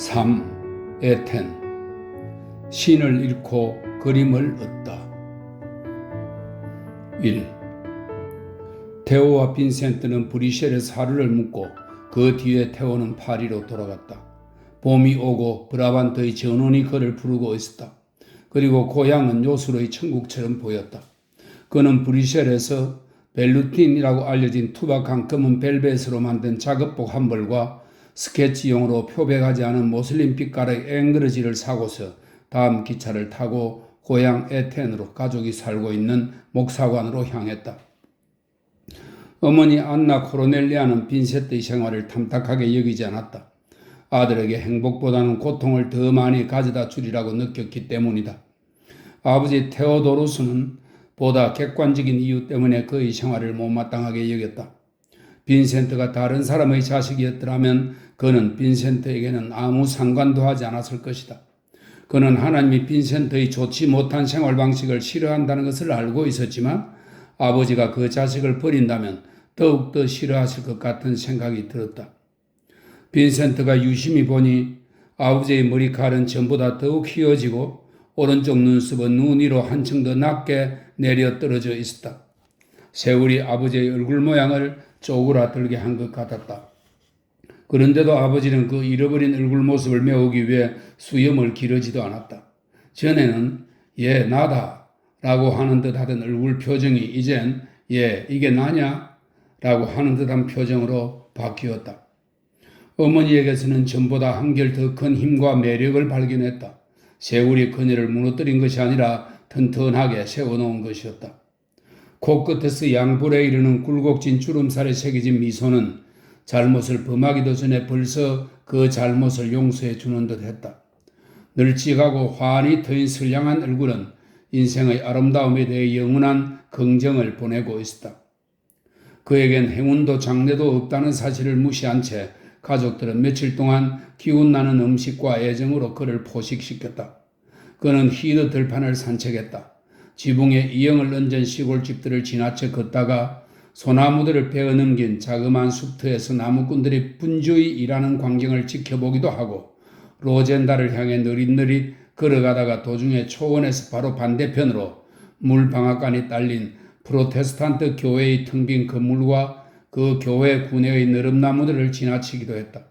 3. 에텐. 신을 잃고 그림을 얻다. 1. 테오와 빈센트는 브리셀에서 하루를 묵고 그 뒤에 테오는 파리로 돌아갔다. 봄이 오고 브라반트의 전원이 그를 부르고 있었다. 그리고 고향은 요술의 천국처럼 보였다. 그는 브리셀에서 벨루틴이라고 알려진 투박한 검은 벨벳으로 만든 작업복 한 벌과 스케치용으로 표백하지 않은 모슬린 빛깔의 앵그러지를 사고서 다음 기차를 타고 고향 에텐으로 가족이 살고 있는 목사관으로 향했다. 어머니 안나 코르넬리아는 빈센트의 생활을 탐탁하게 여기지 않았다. 아들에게 행복보다는 고통을 더 많이 가져다 주리라고 느꼈기 때문이다. 아버지 테오도루스는 보다 객관적인 이유 때문에 그의 생활을 못마땅하게 여겼다. 빈센트가 다른 사람의 자식이었더라면 그는 빈센트에게는 아무 상관도 하지 않았을 것이다. 그는 하나님이 빈센트의 좋지 못한 생활 방식을 싫어한다는 것을 알고 있었지만 아버지가 그 자식을 버린다면 더욱더 싫어하실 것 같은 생각이 들었다. 빈센트가 유심히 보니 아버지의 머리칼은 전보다 더욱 휘어지고 오른쪽 눈썹은 눈 위로 한층 더 낮게 내려 떨어져 있었다. 세월이 아버지의 얼굴 모양을 쪼그라들게 한 것 같았다. 그런데도 아버지는 그 잃어버린 얼굴 모습을 메우기 위해 수염을 기르지도 않았다. 전에는 예 나다 라고 하는 듯 하던 얼굴 표정이 이젠 예 이게 나냐 라고 하는 듯한 표정으로 바뀌었다. 어머니에게서는 전보다 한결 더 큰 힘과 매력을 발견했다. 세월이 그녀를 무너뜨린 것이 아니라 튼튼하게 세워놓은 것이었다. 코끝에서 양볼에 이르는 굴곡진 주름살에 새겨진 미소는 잘못을 범하기도 전에 벌써 그 잘못을 용서해 주는 듯 했다. 널찍하고 환히 트인 선량한 얼굴은 인생의 아름다움에 대해 영원한 긍정을 보내고 있었다. 그에겐 행운도 장래도 없다는 사실을 무시한 채 가족들은 며칠 동안 기운나는 음식과 애정으로 그를 포식시켰다. 그는 히드 들판을 산책했다. 지붕에 이형을 얹은 시골집들을 지나쳐 걷다가 소나무들을 베어 넘긴 자그마한 숲터에서 나무꾼들이 분주히 일하는 광경을 지켜보기도 하고 로젠다를 향해 느릿느릿 걸어가다가 도중에 초원에서 바로 반대편으로 물방앗간이 딸린 프로테스탄트 교회의 텅 빈 건물과 그 교회 구내의 느릅나무들을 지나치기도 했다.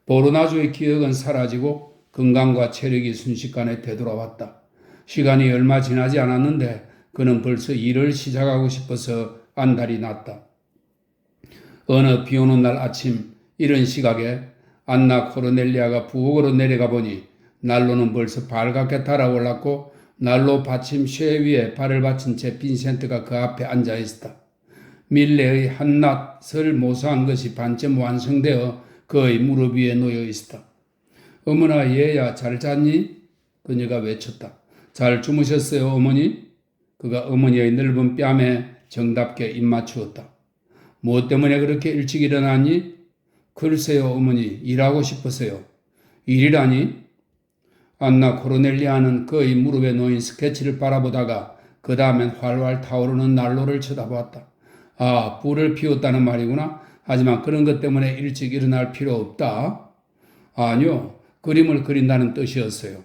보르나주의 기억은 사라지고 건강과 체력이 순식간에 되돌아왔다. 시간이 얼마 지나지 않았는데 그는 벌써 일을 시작하고 싶어서 안달이 났다. 어느 비오는 날 아침 이른 시각에 안나 코르넬리아가 부엌으로 내려가 보니 난로는 벌써 발갛게 달아올랐고 난로 받침 쇠 위에 발을 받친 채 빈센트가 그 앞에 앉아 있었다. 밀레의 한낱을 모사한 것이 반쯤 완성되어 그의 무릎 위에 놓여 있었다. 어머나 얘야 잘 잤니? 그녀가 외쳤다. 잘 주무셨어요 어머니? 그가 어머니의 넓은 뺨에 정답게 입맞추었다. 무엇 때문에 그렇게 일찍 일어났니? 글쎄요 어머니 일하고 싶어서요. 일이라니? 안나 코르넬리아는 그의 무릎에 놓인 스케치를 바라보다가 그 다음엔 활활 타오르는 난로를 쳐다보았다. 아, 불을 피웠다는 말이구나. 하지만 그런 것 때문에 일찍 일어날 필요 없다. 아니요, 그림을 그린다는 뜻이었어요.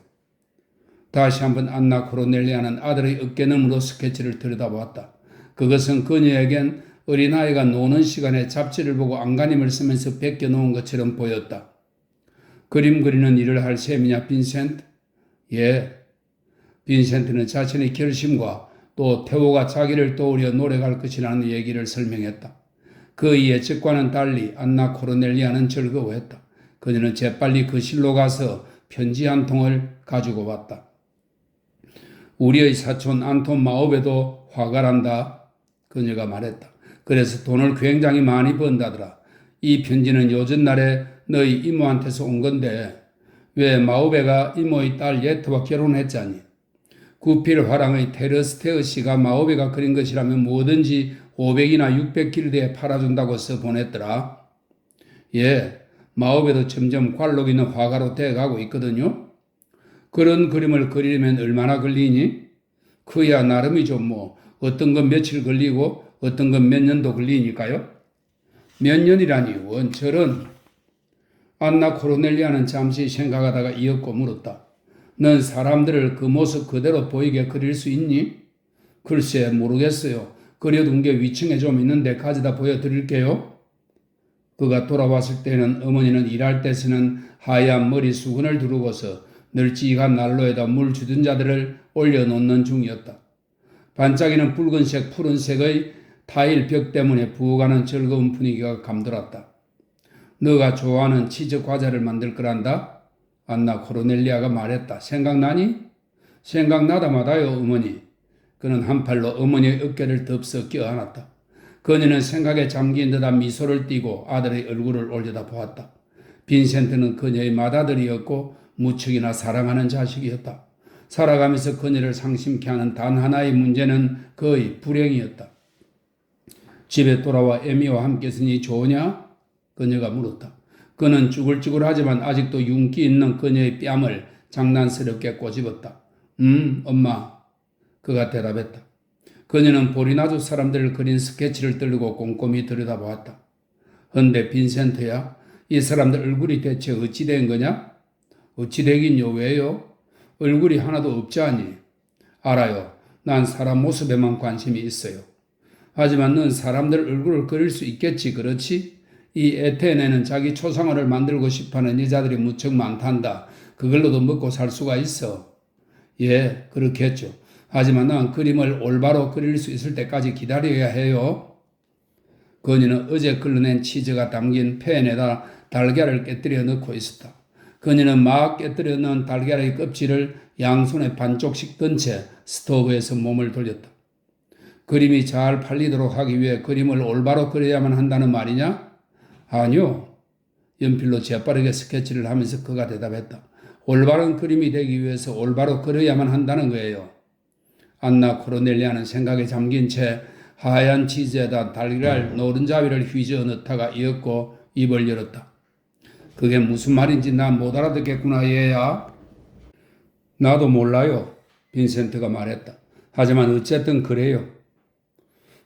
다시 한번 안나 코르넬리아는 아들의 어깨너머로 스케치를 들여다보았다. 그것은 그녀에겐 어린아이가 노는 시간에 잡지를 보고 안간힘을 쓰면서 베껴놓은 것처럼 보였다. 그림 그리는 일을 할 셈이냐, 빈센트? 예. 빈센트는 자신의 결심과 또 테오가 자기를 떠올려 노력할 것이라는 얘기를 설명했다. 그의 예측과는 달리 안나 코르넬리아는 즐거워했다. 그녀는 재빨리 거실로 가서 편지 한 통을 가지고 왔다. 우리의 사촌 안톤 마오베도 화가 난다. 그녀가 말했다. 그래서 돈을 굉장히 많이 번다더라. 이 편지는 요전날에 너희 이모한테서 온 건데 왜 마오베가 이모의 딸 예트와 결혼했잖니. 구필 화랑의 테르스테어 씨가 마오베가 그린 것이라면 뭐든지 500이나 600길드에 팔아준다고 써 보냈더라. 예, 마오베도 점점 관록 있는 화가로 돼가고 있거든요. 그런 그림을 그리려면 얼마나 걸리니? 그야 나름이죠 뭐. 어떤 건 며칠 걸리고 어떤 건 몇 년도 걸리니까요. 몇 년이라니 원철은 안나 코르넬리아는 잠시 생각하다가 이었고 물었다. 넌 사람들을 그 모습 그대로 보이게 그릴 수 있니? 글쎄 모르겠어요. 그려둔 게 위층에 좀 있는데 가져다 보여드릴게요. 그가 돌아왔을 때는 어머니는 일할 때 쓰는 하얀 머리 수건을 두르고서 널찍한 난로에다 물 주둔 자들을 올려놓는 중이었다. 반짝이는 붉은색 푸른색의 타일 벽 때문에 부어가는 즐거운 분위기가 감돌았다. 너가 좋아하는 치즈 과자를 만들 거란다? 안나 코르넬리아가 말했다. 생각나니? 생각나다마다요 어머니. 그는 한 팔로 어머니의 어깨를 덥석 껴안았다. 그녀는 생각에 잠긴 듯한 미소를 띠고 아들의 얼굴을 올려다보았다. 빈센트는 그녀의 맏아들이었고 무척이나 사랑하는 자식이었다. 살아가면서 그녀를 상심케 하는 단 하나의 문제는 그의 불행이었다. 집에 돌아와 에미와 함께 있으니 좋으냐? 그녀가 물었다. 그는 쭈글쭈글하지만 아직도 윤기 있는 그녀의 뺨을 장난스럽게 꼬집었다. 엄마. 그가 대답했다. 그녀는 보리나주 사람들을 그린 스케치를 들고 꼼꼼히 들여다보았다. 헌데 빈센트야, 이 사람들 얼굴이 대체 어찌 된 거냐? 어찌 되긴요, 왜요? 얼굴이 하나도 없지 않니? 알아요. 난 사람 모습에만 관심이 있어요. 하지만 넌 사람들 얼굴을 그릴 수 있겠지, 그렇지? 이 에테네는 자기 초상화를 만들고 싶어하는 여자들이 무척 많단다. 그걸로도 먹고 살 수가 있어. 예, 그렇겠죠. 하지만 난 그림을 올바로 그릴 수 있을 때까지 기다려야 해요. 그녀는 어제 걸러낸 치즈가 담긴 팬에다 달걀을 깨뜨려 넣고 있었다. 그녀는 막 깨뜨려 넣은 달걀의 껍질을 양손에 반쪽씩 든 채 스토브에서 몸을 돌렸다. 그림이 잘 팔리도록 하기 위해 그림을 올바로 그려야만 한다는 말이냐? 아니요. 연필로 재빠르게 스케치를 하면서 그가 대답했다. 올바른 그림이 되기 위해서 올바로 그려야만 한다는 거예요. 안나 코르넬리아는 생각에 잠긴 채 하얀 치즈에다 달걀 노른자위를 휘저어 넣다가 이었고 입을 열었다. 그게 무슨 말인지 난 못 알아듣겠구나 얘야. 나도 몰라요. 빈센트가 말했다. 하지만 어쨌든 그래요.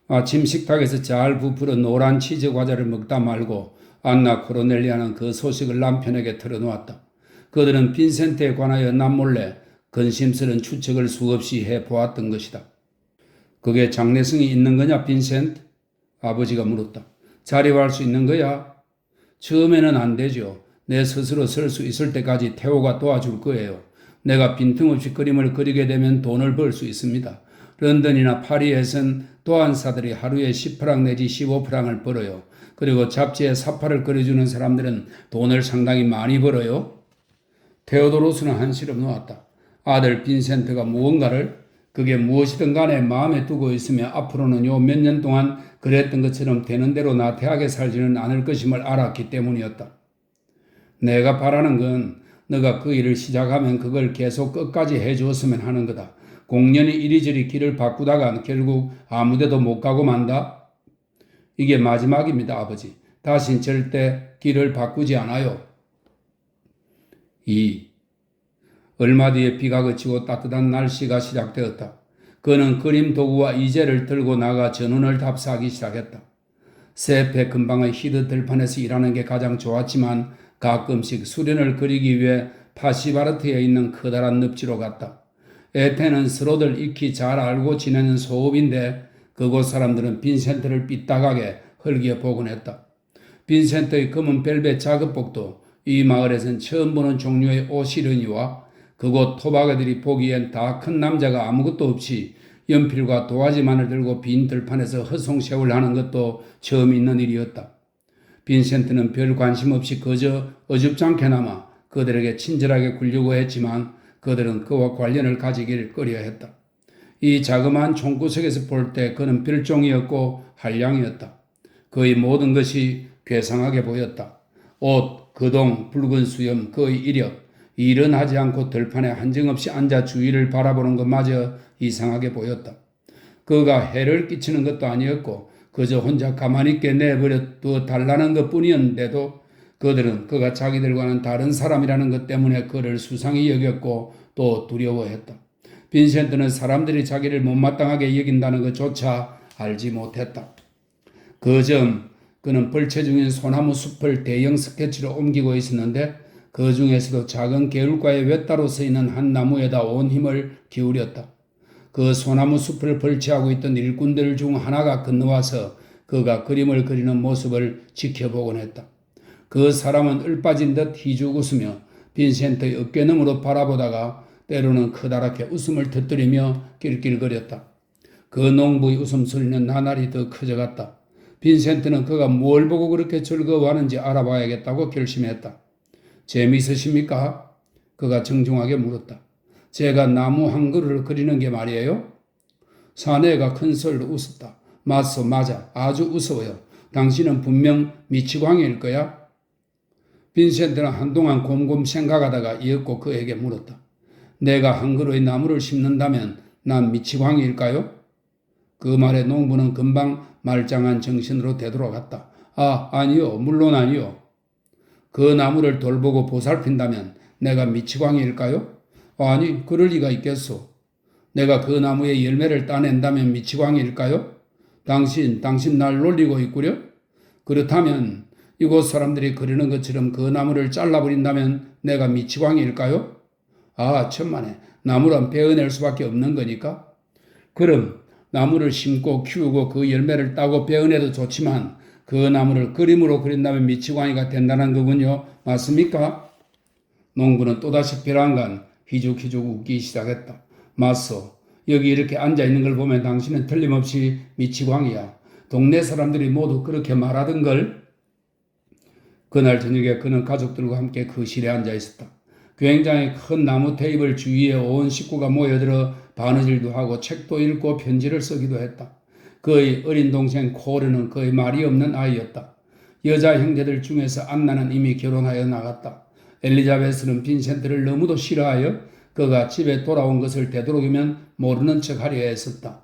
아침 식탁에서 잘 부풀어 노란 치즈 과자를 먹다 말고 안나 코르넬리아는 그 소식을 남편에게 털어놓았다. 그들은 빈센트에 관하여 남몰래 근심스러운 추측을 수없이 해보았던 것이다. 그게 장래성이 있는 거냐, 빈센트? 아버지가 물었다. 자립할 수 있는 거야? 처음에는 안 되죠. 내 스스로 설 수 있을 때까지 태호가 도와줄 거예요. 내가 빈틈없이 그림을 그리게 되면 돈을 벌 수 있습니다. 런던이나 파리에선 도안사들이 하루에 10프랑 내지 15프랑을 벌어요. 그리고 잡지에 사파를 그려주는 사람들은 돈을 상당히 많이 벌어요. 테오도로스는 한시름 놓았다. 아들 빈센트가 무언가를 그게 무엇이든 간에 마음에 두고 있으며 앞으로는 요 몇 년 동안 그랬던 것처럼 되는 대로 나태하게 살지는 않을 것임을 알았기 때문이었다. 내가 바라는 건 너가 그 일을 시작하면 그걸 계속 끝까지 해주었으면 하는 거다. 공연히 이리저리 길을 바꾸다가 결국 아무데도 못 가고 만다. 이게 마지막입니다, 아버지. 다신 절대 길을 바꾸지 않아요. 2. 얼마 뒤에 비가 그치고 따뜻한 날씨가 시작되었다. 그는 그림 도구와 이젤을 들고 나가 전원을 답사하기 시작했다. 세페 근방의 히드 들판에서 일하는 게 가장 좋았지만 가끔씩 수련을 그리기 위해 파시바르트에 있는 커다란 늪지로 갔다. 에테는 서로들 익히 잘 알고 지내는 소읍인데 그곳 사람들은 빈센트를 삐딱하게 헐기어보곤 했다. 빈센트의 검은 벨벳 작업복도 이 마을에선 처음 보는 종류의 옷이려니와 그곳 토박이들이 보기엔 다 큰 남자가 아무것도 없이 연필과 도화지만을 들고 빈 들판에서 허송세월 하는 것도 처음 있는 일이었다. 빈센트는 별 관심 없이 그저 어줍잖게나마 그들에게 친절하게 굴려고 했지만 그들은 그와 관련을 가지길 꺼려했다. 이 자그마한 총구석에서 볼 때 그는 별종이었고 한량이었다. 그의 모든 것이 괴상하게 보였다. 옷, 거동, 붉은 수염, 그의 이력, 일은 하지 않고 들판에 한정없이 앉아 주위를 바라보는 것마저 이상하게 보였다. 그가 해를 끼치는 것도 아니었고 그저 혼자 가만히 있게 내버려 두어 달라는 것뿐이었는데도 그들은 그가 자기들과는 다른 사람이라는 것 때문에 그를 수상히 여겼고 또 두려워했다. 빈센트는 사람들이 자기를 못마땅하게 여긴다는 것조차 알지 못했다. 그 그는 벌채 중인 소나무 숲을 대형 스케치로 옮기고 있었는데 그 중에서도 작은 개울가에 외따로 서 있는 한 나무에다 온 힘을 기울였다. 그 소나무 숲을 벌채하고 있던 일꾼들 중 하나가 건너와서 그가 그림을 그리는 모습을 지켜보곤 했다. 그 사람은 을빠진 듯 희죽 웃으며 빈센트의 어깨너머로 바라보다가 때로는 크다랗게 웃음을 터뜨리며 낄낄거렸다. 그 농부의 웃음소리는 나날이 더 커져갔다. 빈센트는 그가 뭘 보고 그렇게 즐거워하는지 알아봐야겠다고 결심했다. 재미있으십니까? 그가 정중하게 물었다. 제가 나무 한 그루를 그리는 게 말이에요? 사내가 큰 소리로 웃었다. 맞소, 맞아. 아주 우스워요. 당신은 분명 미치광이일 거야? 빈센트는 한동안 곰곰 생각하다가 이윽고 그에게 물었다. 내가 한 그루의 나무를 심는다면 난 미치광이일까요? 그 말에 농부는 금방 말짱한 정신으로 되돌아갔다. 아니요. 물론 아니요. 그 나무를 돌보고 보살핀다면 내가 미치광이일까요? 아니, 그럴 리가 있겠소. 내가 그 나무의 열매를 따낸다면 미치광이일까요? 당신 날 놀리고 있구려? 그렇다면 이곳 사람들이 그러는 것처럼 그 나무를 잘라버린다면 내가 미치광이일까요? 천만에. 나무란 베어낼 수밖에 없는 거니까. 그럼 나무를 심고 키우고 그 열매를 따고 베어내도 좋지만 그 나무를 그림으로 그린다면 미치광이가 된다는 거군요. 맞습니까? 농부는 또다시 벼랑간 휘죽휘죽 웃기 시작했다. 맞소. 여기 이렇게 앉아있는 걸 보면 당신은 틀림없이 미치광이야. 동네 사람들이 모두 그렇게 말하던걸. 그날 저녁에 그는 가족들과 함께 거실에 앉아 있었다. 굉장히 큰 나무 테이블 주위에 온 식구가 모여들어 바느질도 하고 책도 읽고 편지를 쓰기도 했다. 그의 어린 동생 코르는 거의 말이 없는 아이였다. 여자 형제들 중에서 안나는 이미 결혼하여 나갔다. 엘리자베스는 빈센트를 너무도 싫어하여 그가 집에 돌아온 것을 되도록이면 모르는 척하려 했었다.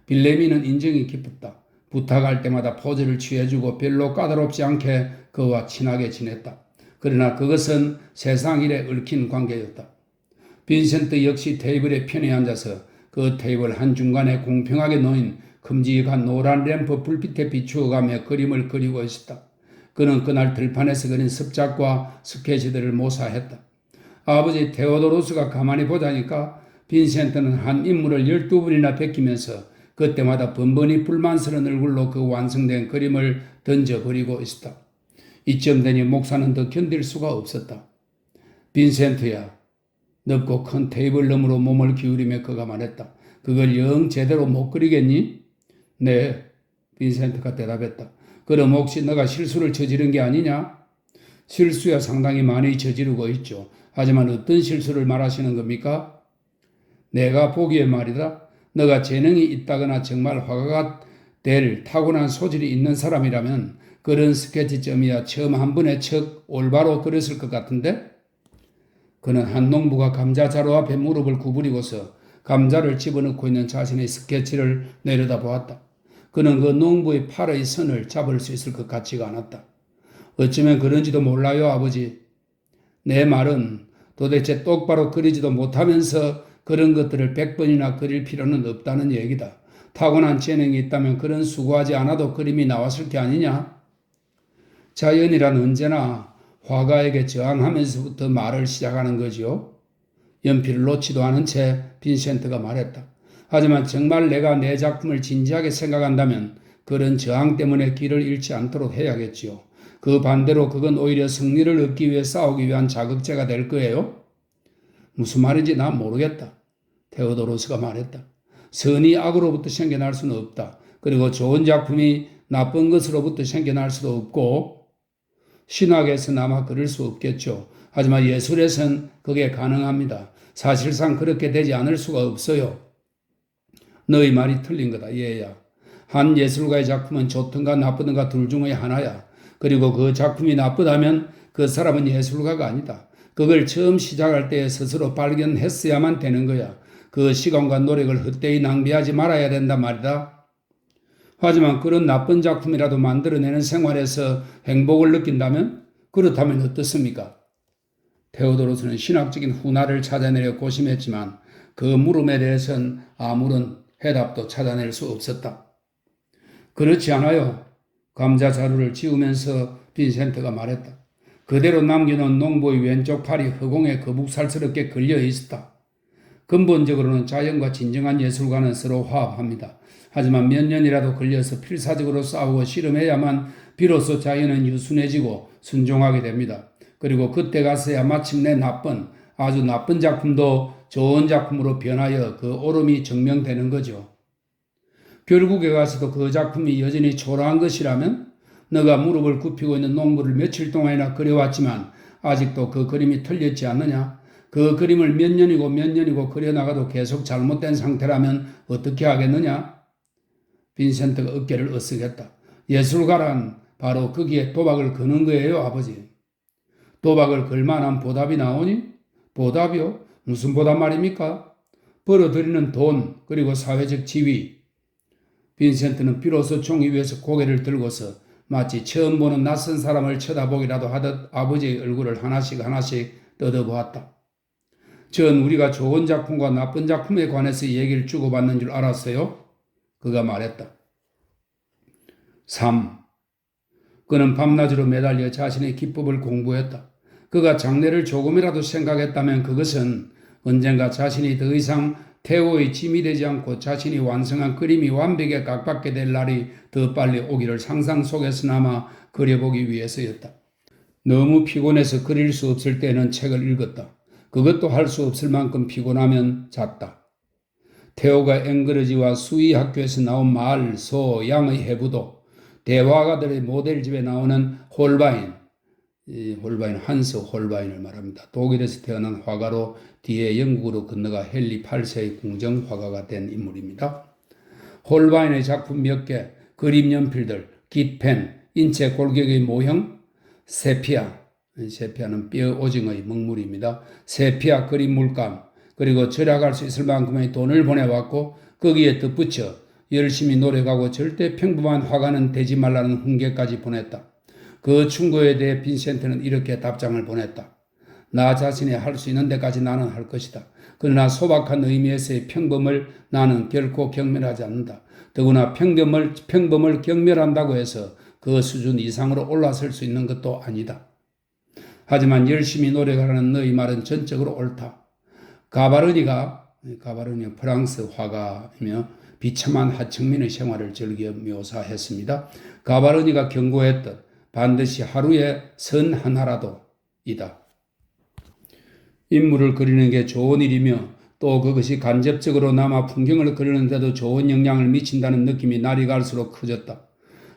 빌레미는 인정이 깊었다. 부탁할 때마다 포즈를 취해주고 별로 까다롭지 않게 그와 친하게 지냈다. 그러나 그것은 세상 일에 얽힌 관계였다. 빈센트 역시 테이블에 편히 앉아서 그 테이블 한중간에 공평하게 놓인 큼직한 노란 램프 불빛에 비추어가며 그림을 그리고 있었다. 그는 그날 들판에서 그린 습작과 스케치들을 모사했다. 아버지 테오도로스가 가만히 보자니까 빈센트는 한 인물을 12분이나 베끼면서 그때마다 번번이 불만스러운 얼굴로 그 완성된 그림을 던져버리고 있었다. 이쯤 되니 목사는 더 견딜 수가 없었다. 빈센트야, 넓고 큰 테이블 너머로 몸을 기울이며 그가 말했다. 그걸 영 제대로 못 그리겠니? 네, 빈센트가 대답했다. 그럼 혹시 너가 실수를 저지른 게 아니냐? 실수야 상당히 많이 저지르고 있죠. 하지만 어떤 실수를 말하시는 겁니까? 내가 보기에 말이다. 너가 재능이 있다거나 정말 화가가 될 타고난 소질이 있는 사람이라면 그런 스케치점이야 처음 한 번에 척 올바로 그렸을 것 같은데? 그는 한 농부가 감자 자루 앞에 무릎을 구부리고서 감자를 집어넣고 있는 자신의 스케치를 내려다보았다. 그는 그 농부의 팔의 선을 잡을 수 있을 것 같지가 않았다. 어쩌면 그런지도 몰라요, 아버지. 내 말은 도대체 똑바로 그리지도 못하면서 그런 것들을 100번이나 그릴 필요는 없다는 얘기다. 타고난 재능이 있다면 그런 수고하지 않아도 그림이 나왔을 게 아니냐? 자연이란 언제나 화가에게 저항하면서부터 말을 시작하는 거지요. 연필을 놓지도 않은 채 빈센트가 말했다. 하지만 정말 내가 내 작품을 진지하게 생각한다면 그런 저항 때문에 길을 잃지 않도록 해야겠지요. 그 반대로 그건 오히려 승리를 얻기 위해 싸우기 위한 자극제가 될 거예요. 무슨 말인지 난 모르겠다. 테오도로스가 말했다. 선이 악으로부터 생겨날 수는 없다. 그리고 좋은 작품이 나쁜 것으로부터 생겨날 수도 없고 신학에서는 아마 그럴 수 없겠죠. 하지만 예술에선 그게 가능합니다. 사실상 그렇게 되지 않을 수가 없어요. 너희 말이 틀린 거다, 얘야. 한 예술가의 작품은 좋든가 나쁘든가 둘 중의 하나야. 그리고 그 작품이 나쁘다면 그 사람은 예술가가 아니다. 그걸 처음 시작할 때 스스로 발견했어야만 되는 거야. 그 시간과 노력을 헛되이 낭비하지 말아야 된단 말이다. 하지만 그런 나쁜 작품이라도 만들어내는 생활에서 행복을 느낀다면? 그렇다면 어떻습니까? 테오도로스는 신학적인 훈화를 찾아내려 고심했지만 그 물음에 대해서는 아무런 해답도 찾아낼 수 없었다. 그렇지 않아요. 감자 자루를 지우면서 빈센트가 말했다. 그대로 남겨놓은 농부의 왼쪽 팔이 허공에 거북살스럽게 걸려 있었다. 근본적으로는 자연과 진정한 예술가는 서로 화합합니다. 하지만 몇 년이라도 걸려서 필사적으로 싸우고 씨름해야만 비로소 자연은 유순해지고 순종하게 됩니다. 그리고 그때 가서야 마침내 아주 나쁜 작품도 좋은 작품으로 변하여 그 옳음이 증명되는 거죠. 결국에 가서도 그 작품이 여전히 초라한 것이라면 너가 무릎을 굽히고 있는 농부를 며칠 동안이나 그려왔지만 아직도 그 그림이 틀렸지 않느냐? 그 그림을 몇 년이고 그려나가도 계속 잘못된 상태라면 어떻게 하겠느냐? 빈센트가 어깨를 으쓱했다. 예술가란 바로 거기에 도박을 거는 거예요, 아버지. 도박을 걸 만한 보답이 나오니? 보답이요? 무슨 보답 말입니까? 벌어들이는 돈, 그리고 사회적 지위. 빈센트는 비로소 종이 위에서 고개를 들고서 마치 처음 보는 낯선 사람을 쳐다보기라도 하듯 아버지의 얼굴을 하나씩 뜯어보았다. 전 우리가 좋은 작품과 나쁜 작품에 관해서 얘기를 주고받는 줄 알았어요? 그가 말했다. 3. 그는 밤낮으로 매달려 자신의 기법을 공부했다. 그가 장래를 조금이라도 생각했다면 그것은 언젠가 자신이 더 이상 태호의 짐이 되지 않고 자신이 완성한 그림이 완벽에 각받게 될 날이 더 빨리 오기를 상상 속에서나마 그려보기 위해서였다. 너무 피곤해서 그릴 수 없을 때는 책을 읽었다. 그것도 할 수 없을 만큼 피곤하면 잤다. 태호가 앵그러지와 수의 학교에서 나온 말, 소, 양의 해부도, 대화가들의 모델집에 나오는 홀바인, 한스 홀바인을 말합니다. 독일에서 태어난 화가로 뒤에 영국으로 건너가 헨리 8세의 궁정 화가가 된 인물입니다. 홀바인의 작품 몇 개, 그림 연필들, 깃펜, 인체 골격의 모형, 세피아는 뼈 오징어의 먹물입니다. 세피아 그림 물감, 그리고 절약할 수 있을 만큼의 돈을 보내왔고 거기에 덧붙여 열심히 노력하고 절대 평범한 화가는 되지 말라는 훈계까지 보냈다. 그 충고에 대해 빈센트는 이렇게 답장을 보냈다. 나 자신이 할 수 있는 데까지 나는 할 것이다. 그러나 소박한 의미에서의 평범을 나는 결코 경멸하지 않는다. 더구나 평범을 경멸한다고 해서 그 수준 이상으로 올라설 수 있는 것도 아니다. 하지만 열심히 노력하라는 너희 말은 전적으로 옳다. 가바르니가 프랑스 화가이며 비참한 하층민의 생활을 즐겨 묘사했습니다. 가바르니가 경고했듯 반드시 하루에 선 하나라도 이다. 인물을 그리는 게 좋은 일이며 또 그것이 간접적으로 남아 풍경을 그리는 데도 좋은 영향을 미친다는 느낌이 날이 갈수록 커졌다.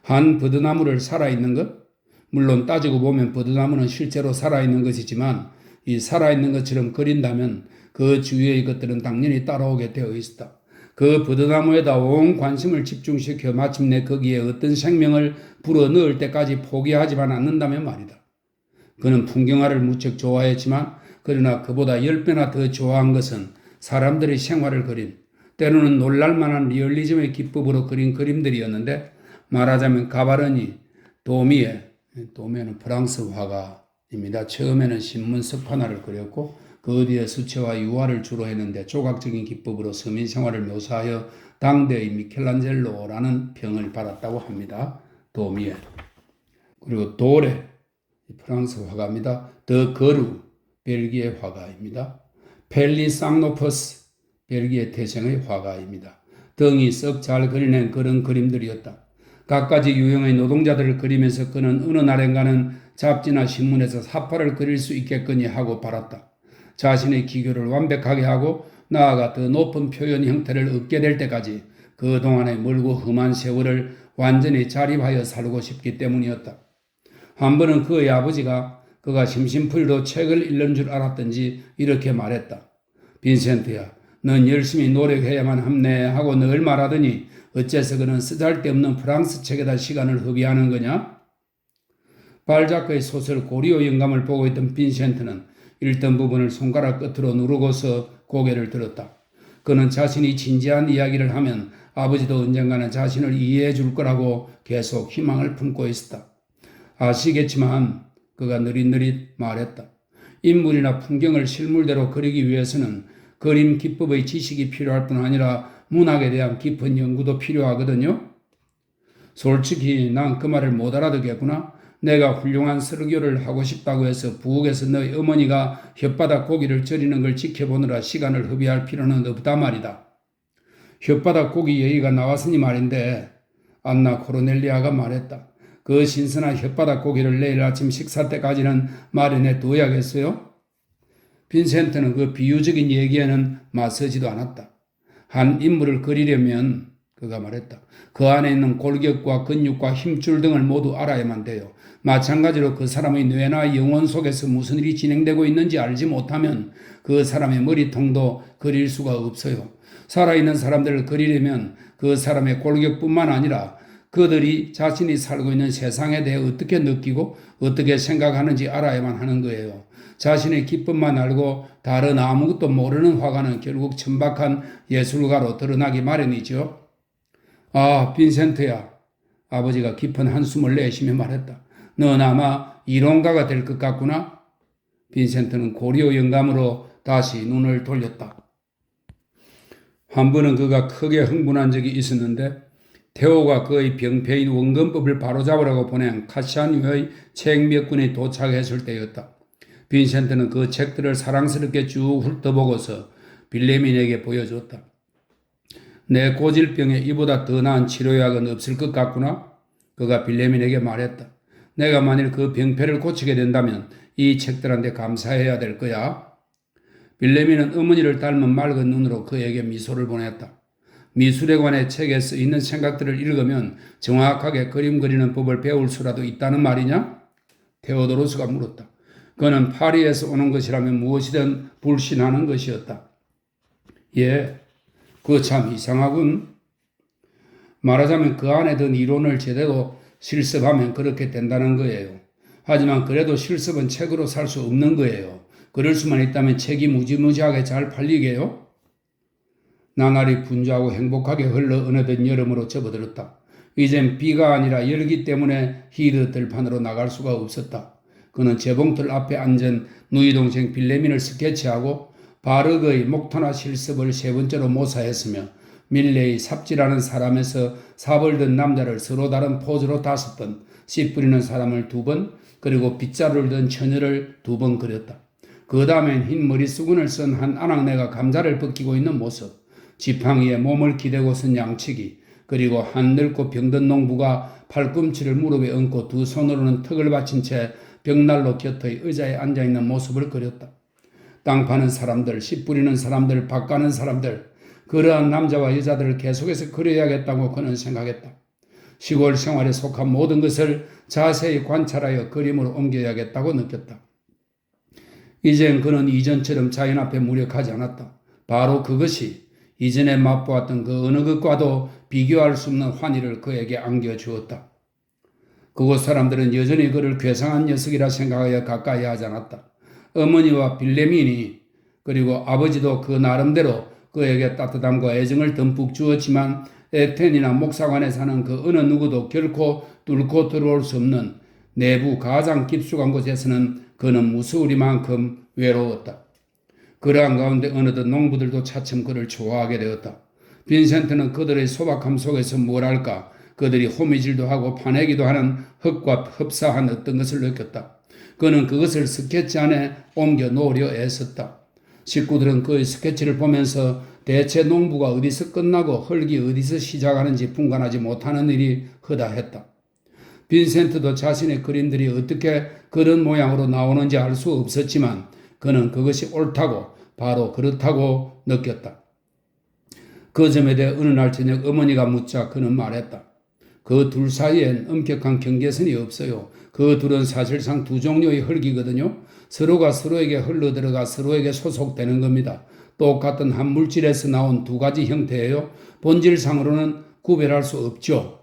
한 버드나무를 살아있는 것? 물론 따지고 보면 버드나무는 실제로 살아있는 것이지만 이 살아있는 것처럼 그린다면 그 주위의 것들은 당연히 따라오게 되어 있었다. 그 버드나무에다 온 관심을 집중시켜 마침내 거기에 어떤 생명을 불어넣을 때까지 포기하지만 않는다면 말이다. 그는 풍경화를 무척 좋아했지만 그러나 그보다 10배나 더 좋아한 것은 사람들의 생활을 그린 때로는 놀랄만한 리얼리즘의 기법으로 그린 그림들이었는데 말하자면 가바르니, 도미에는 프랑스 화가입니다. 처음에는 신문 석판화를 그렸고 그 뒤에 수채화 유화를 주로 했는데 조각적인 기법으로 서민 생활을 묘사하여 당대의 미켈란젤로라는 평을 받았다고 합니다. 도미에. 그리고 도레, 프랑스 화가입니다. 더 거루, 벨기에 화가입니다. 펠리 쌍노퍼스, 벨기에 태생의 화가입니다. 등이 썩 잘 그려낸 그런 그림들이었다. 갖가지 유형의 노동자들을 그리면서 그는 어느 날엔가는 잡지나 신문에서 사파를 그릴 수 있겠거니 하고 바랐다. 자신의 기교를 완벽하게 하고 나아가 더 높은 표현 형태를 얻게 될 때까지 그동안의 멀고 험한 세월을 완전히 자립하여 살고 싶기 때문이었다. 한 번은 그의 아버지가 그가 심심풀이로 책을 읽는 줄 알았던지 이렇게 말했다. 빈센트야, 넌 열심히 노력해야만 합네 하고 늘 말하더니 어째서 그는 쓰잘데없는 프랑스 책에다 시간을 허비하는 거냐? 발자크의 소설 고리오 영감을 보고 있던 빈센트는 읽던 부분을 손가락 끝으로 누르고서 고개를 들었다. 그는 자신이 진지한 이야기를 하면 아버지도 언젠가는 자신을 이해해 줄 거라고 계속 희망을 품고 있었다. 아시겠지만 그가 느릿느릿 말했다. 인물이나 풍경을 실물대로 그리기 위해서는 그림 기법의 지식이 필요할 뿐 아니라 문학에 대한 깊은 연구도 필요하거든요. 솔직히 난 그 말을 못 알아듣겠구나. 내가 훌륭한 설교를 하고 싶다고 해서 부엌에서 너희 어머니가 혓바닥 고기를 절이는 걸 지켜보느라 시간을 허비할 필요는 없다 말이다. 혓바닥 고기 얘기가 나왔으니 말인데 안나 코르넬리아가 말했다. 그 신선한 혓바닥 고기를 내일 아침 식사 때까지는 마련해 두어야겠어요? 빈센트는 그 비유적인 얘기에는 맞서지도 않았다. 한 인물을 그리려면 그가 말했다. 그 안에 있는 골격과 근육과 힘줄 등을 모두 알아야만 돼요. 마찬가지로 그 사람의 뇌나 영혼 속에서 무슨 일이 진행되고 있는지 알지 못하면 그 사람의 머리통도 그릴 수가 없어요. 살아있는 사람들을 그리려면 그 사람의 골격뿐만 아니라 그들이 자신이 살고 있는 세상에 대해 어떻게 느끼고 어떻게 생각하는지 알아야만 하는 거예요. 자신의 기쁨만 알고 다른 아무것도 모르는 화가는 결국 천박한 예술가로 드러나기 마련이죠. 아, 빈센트야. 아버지가 깊은 한숨을 내쉬며 말했다. 넌 아마 이론가가 될 것 같구나. 빈센트는 고리오 영감으로 다시 눈을 돌렸다. 한 번은 그가 크게 흥분한 적이 있었는데 테오가 그의 병폐인 원근법을 바로잡으라고 보낸 카시아뉴의 책 몇 권이 도착했을 때였다. 빈센트는 그 책들을 사랑스럽게 쭉 훑어보고서 빌레민에게 보여줬다. 내 고질병에 이보다 더 나은 치료약은 없을 것 같구나. 그가 빌레민에게 말했다. 내가 만일 그 병폐를 고치게 된다면 이 책들한테 감사해야 될 거야. 빌레민은 어머니를 닮은 맑은 눈으로 그에게 미소를 보냈다. 미술에 관해 책에 써 있는 생각들을 읽으면 정확하게 그림 그리는 법을 배울 수라도 있다는 말이냐? 테오도로스가 물었다. 그는 파리에서 오는 것이라면 무엇이든 불신하는 것이었다. 예, 그거 참 이상하군. 말하자면 그 안에 든 이론을 제대로 실습하면 그렇게 된다는 거예요. 하지만 그래도 실습은 책으로 살 수 없는 거예요. 그럴 수만 있다면 책이 무지무지하게 잘 팔리게요? 나날이 분주하고 행복하게 흘러 어느덧 여름으로 접어들었다. 이젠 비가 아니라 열기 때문에 히드 들판으로 나갈 수가 없었다. 그는 재봉틀 앞에 앉은 누이 동생 빌레민을 스케치하고 바르그의 목토나 실습을 세 번째로 모사했으며 밀레의 삽질하는 사람에서 삽을 든 남자를 서로 다른 포즈로 5번, 씨 뿌리는 사람을 2번, 그리고 빗자루를 든 처녀를 2번 그렸다. 그 다음엔 흰 머리수건을 쓴 한 아낙네가 감자를 벗기고 있는 모습, 지팡이에 몸을 기대고 쓴 양치기, 그리고 한 늙고 병든 농부가 팔꿈치를 무릎에 얹고 두 손으로는 턱을 받친 채 벽난로 곁의 의자에 앉아있는 모습을 그렸다. 땅 파는 사람들, 씨 뿌리는 사람들, 밭 가는 사람들, 그러한 남자와 여자들을 계속해서 그려야겠다고 그는 생각했다. 시골 생활에 속한 모든 것을 자세히 관찰하여 그림으로 옮겨야겠다고 느꼈다. 이젠 그는 이전처럼 자연 앞에 무력하지 않았다. 바로 그것이 이전에 맛보았던 그 어느 것과도 비교할 수 없는 환희를 그에게 안겨주었다. 그곳 사람들은 여전히 그를 괴상한 녀석이라 생각하여 가까이 하지 않았다. 어머니와 빌레민이 그리고 아버지도 그 나름대로 그에게 따뜻함과 애정을 듬뿍 주었지만 에텐이나 목사관에 사는 그 어느 누구도 결코 뚫고 들어올 수 없는 내부 가장 깊숙한 곳에서는 그는 무서우리만큼 외로웠다. 그러한 가운데 어느덧 농부들도 차츰 그를 좋아하게 되었다. 빈센트는 그들의 소박함 속에서 뭘 할까? 그들이 호미질도 하고 파내기도 하는 흙과 흡사한 어떤 것을 느꼈다. 그는 그것을 스케치 안에 옮겨 놓으려 애썼다. 식구들은 그의 스케치를 보면서 대체 농부가 어디서 끝나고 흙이 어디서 시작하는지 분간하지 못하는 일이 허다했다. 빈센트도 자신의 그림들이 어떻게 그런 모양으로 나오는지 알 수 없었지만 그는 그것이 옳다고 바로 그렇다고 느꼈다. 그 점에 대해 어느 날 저녁 어머니가 묻자 그는 말했다. 그 둘 사이엔 엄격한 경계선이 없어요. 그 둘은 사실상 두 종류의 흙이거든요. 서로가 서로에게 흘러들어가 서로에게 소속되는 겁니다. 똑같은 한 물질에서 나온 두 가지 형태예요. 본질상으로는 구별할 수 없죠.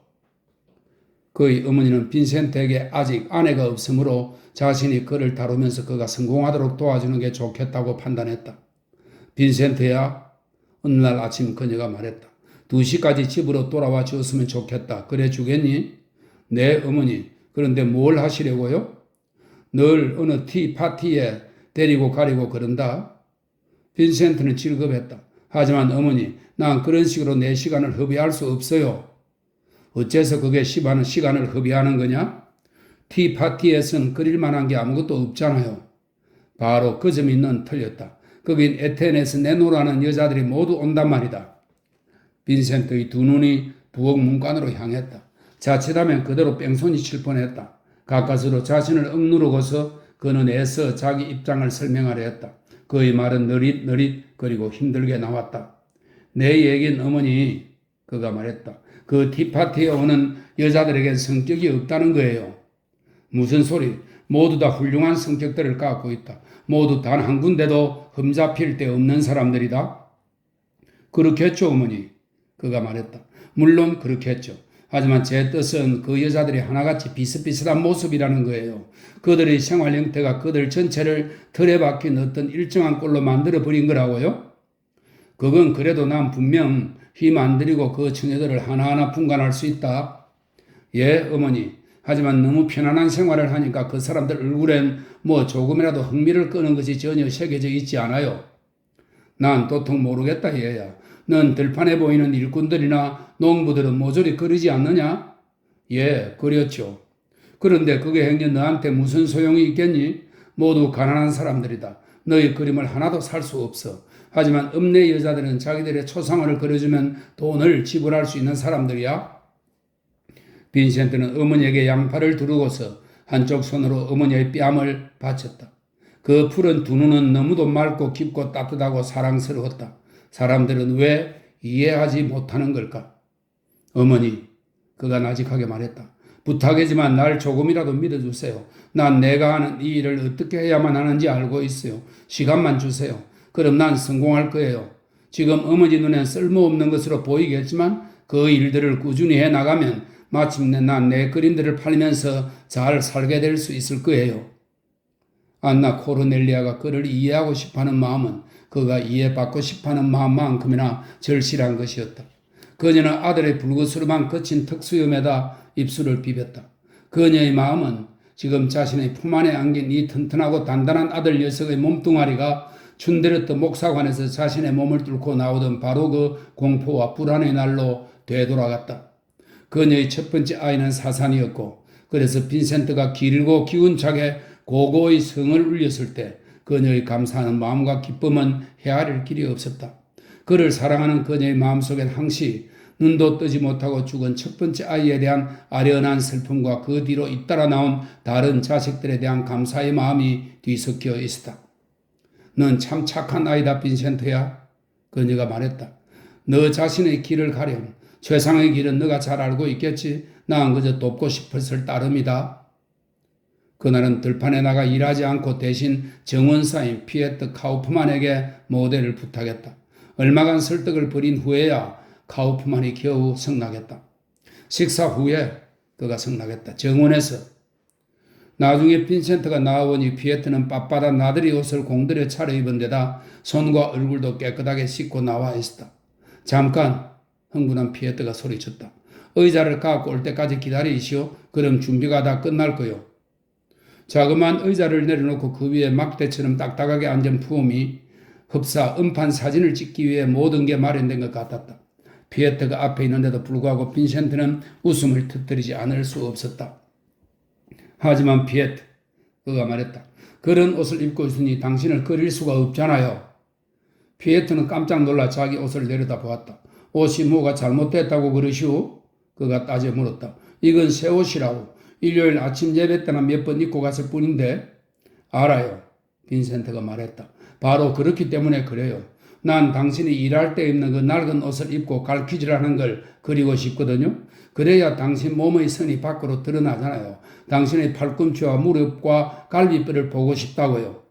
그의 어머니는 빈센트에게 아직 아내가 없으므로 자신이 그를 다루면서 그가 성공하도록 도와주는 게 좋겠다고 판단했다. 빈센트야, 어느 날 아침 그녀가 말했다. 2시까지 집으로 돌아와 주었으면 좋겠다. 그래 주겠니? 네, 어머니. 그런데 뭘 하시려고요? 늘 어느 파티에 데리고 가려고 그런다. 빈센트는 질겁했다. 하지만 어머니, 난 그런 식으로 내 시간을 허비할 수 없어요. 어째서 그게 시간을 허비하는 거냐? 티파티에선 그릴 만한 게 아무것도 없잖아요. 바로 그 점이 넌 틀렸다. 거긴 에테네에서 내노라는 여자들이 모두 온단 말이다. 빈센트의 두 눈이 부엌 문간으로 향했다. 자칫하면 그대로 뺑소니 칠 뻔했다. 가까스로 자신을 억누르고서 그는 애써 자기 입장을 설명하려 했다. 그의 말은 느릿느릿 그리고 힘들게 나왔다. 내 얘긴 어머니, 그가 말했다. 그 티파티에 오는 여자들에겐 성격이 없다는 거예요. 무슨 소리? 모두 다 훌륭한 성격들을 갖고 있다. 모두 단 한 군데도 흠잡힐 데 없는 사람들이다. 그렇겠죠, 어머니. 그가 말했다. 물론 그렇겠죠. 하지만 제 뜻은 그 여자들이 하나같이 비슷비슷한 모습이라는 거예요. 그들의 생활 형태가 그들 전체를 틀에 박힌 어떤 일정한 꼴로 만들어버린 거라고요? 그건 그래도 난 분명 힘 안 들이고 그 처녀들을 하나하나 분간할 수 있다. 예, 어머니. 하지만 너무 편안한 생활을 하니까 그 사람들 얼굴엔 뭐 조금이라도 흥미를 끄는 것이 전혀 새겨져 있지 않아요. 난 도통 모르겠다, 얘야. 넌 들판에 보이는 일꾼들이나 농부들은 모조리 그러지 않느냐? 예, 그렇죠. 그런데 그게 행여 너한테 무슨 소용이 있겠니? 모두 가난한 사람들이다. 너희 그림을 하나도 살 수 없어. 하지만 읍내 여자들은 자기들의 초상화를 그려주면 돈을 지불할 수 있는 사람들이야. 빈센트는 어머니에게 양팔을 두르고서 한쪽 손으로 어머니의 뺨을 받쳤다. 그 푸른 두 눈은 너무도 맑고 깊고 따뜻하고 사랑스러웠다. 사람들은 왜 이해하지 못하는 걸까? 어머니, 그가 나직하게 말했다. 부탁이지만 날 조금이라도 믿어주세요. 난 내가 하는 이 일을 어떻게 해야만 하는지 알고 있어요. 시간만 주세요. 그럼 난 성공할 거예요. 지금 어머니 눈엔 쓸모없는 것으로 보이겠지만 그 일들을 꾸준히 해나가면 마침내 난 내 그림들을 팔면서 잘 살게 될 수 있을 거예요. 안나 코르넬리아가 그를 이해하고 싶어하는 마음은 그가 이해받고 싶어하는 마음만큼이나 절실한 것이었다. 그녀는 아들의 불구스름한 거친 턱수염에다 입술을 비볐다. 그녀의 마음은 지금 자신의 품 안에 안긴 이 튼튼하고 단단한 아들 녀석의 몸뚱아리가 춘데르트 목사관에서 자신의 몸을 뚫고 나오던 바로 그 공포와 불안의 날로 되돌아갔다. 그녀의 첫 번째 아이는 사산이었고 그래서 빈센트가 길고 기운차게 고고의 성을 울렸을 때 그녀의 감사하는 마음과 기쁨은 헤아릴 길이 없었다. 그를 사랑하는 그녀의 마음속엔 항시 눈도 뜨지 못하고 죽은 첫 번째 아이에 대한 아련한 슬픔과 그 뒤로 잇따라 나온 다른 자식들에 대한 감사의 마음이 뒤섞여 있었다. 넌 참 착한 아이다, 빈센트야. 그녀가 말했다. 너 자신의 길을 가렴. 최상의 길은 너가 잘 알고 있겠지. 난 그저 돕고 싶었을 따름이다. 그날은 들판에 나가 일하지 않고 대신 정원사인 피에트 카우프만에게 모델을 부탁했다. 얼마간 설득을 벌인 후에야 카우프만이 겨우 승낙했다. 식사 후에 그가 승낙했다. 정원에서. 나중에 빈센트가 나와보니 피에트는 빳빳한 나들이 옷을 공들여 차려입은 데다 손과 얼굴도 깨끗하게 씻고 나와 있었다. 잠깐, 흥분한 피에트가 소리쳤다. 의자를 갖고 올 때까지 기다리시오. 그럼 준비가 다 끝날 거요. 자그마한 의자를 내려놓고 그 위에 막대처럼 딱딱하게 앉은 푸엄이 흡사 음판 사진을 찍기 위해 모든 게 마련된 것 같았다. 피에트가 앞에 있는데도 불구하고 빈센트는 웃음을 터뜨리지 않을 수 없었다. 하지만 피에트, 그가 말했다. 그런 옷을 입고 있으니 당신을 그릴 수가 없잖아요. 피에트는 깜짝 놀라 자기 옷을 내려다보았다. 옷이 뭐가 잘못됐다고 그러시오? 그가 따져 물었다. 이건 새 옷이라고. 일요일 아침 예배 때나 몇 번 입고 갔을 뿐인데. 알아요. 빈센트가 말했다. 바로 그렇기 때문에 그래요. 난 당신이 일할 때 입는 그 낡은 옷을 입고 갈퀴질하는 걸 그리고 싶거든요. 그래야 당신 몸의 선이 밖으로 드러나잖아요. 당신의 팔꿈치와 무릎과 갈비뼈를 보고 싶다고요.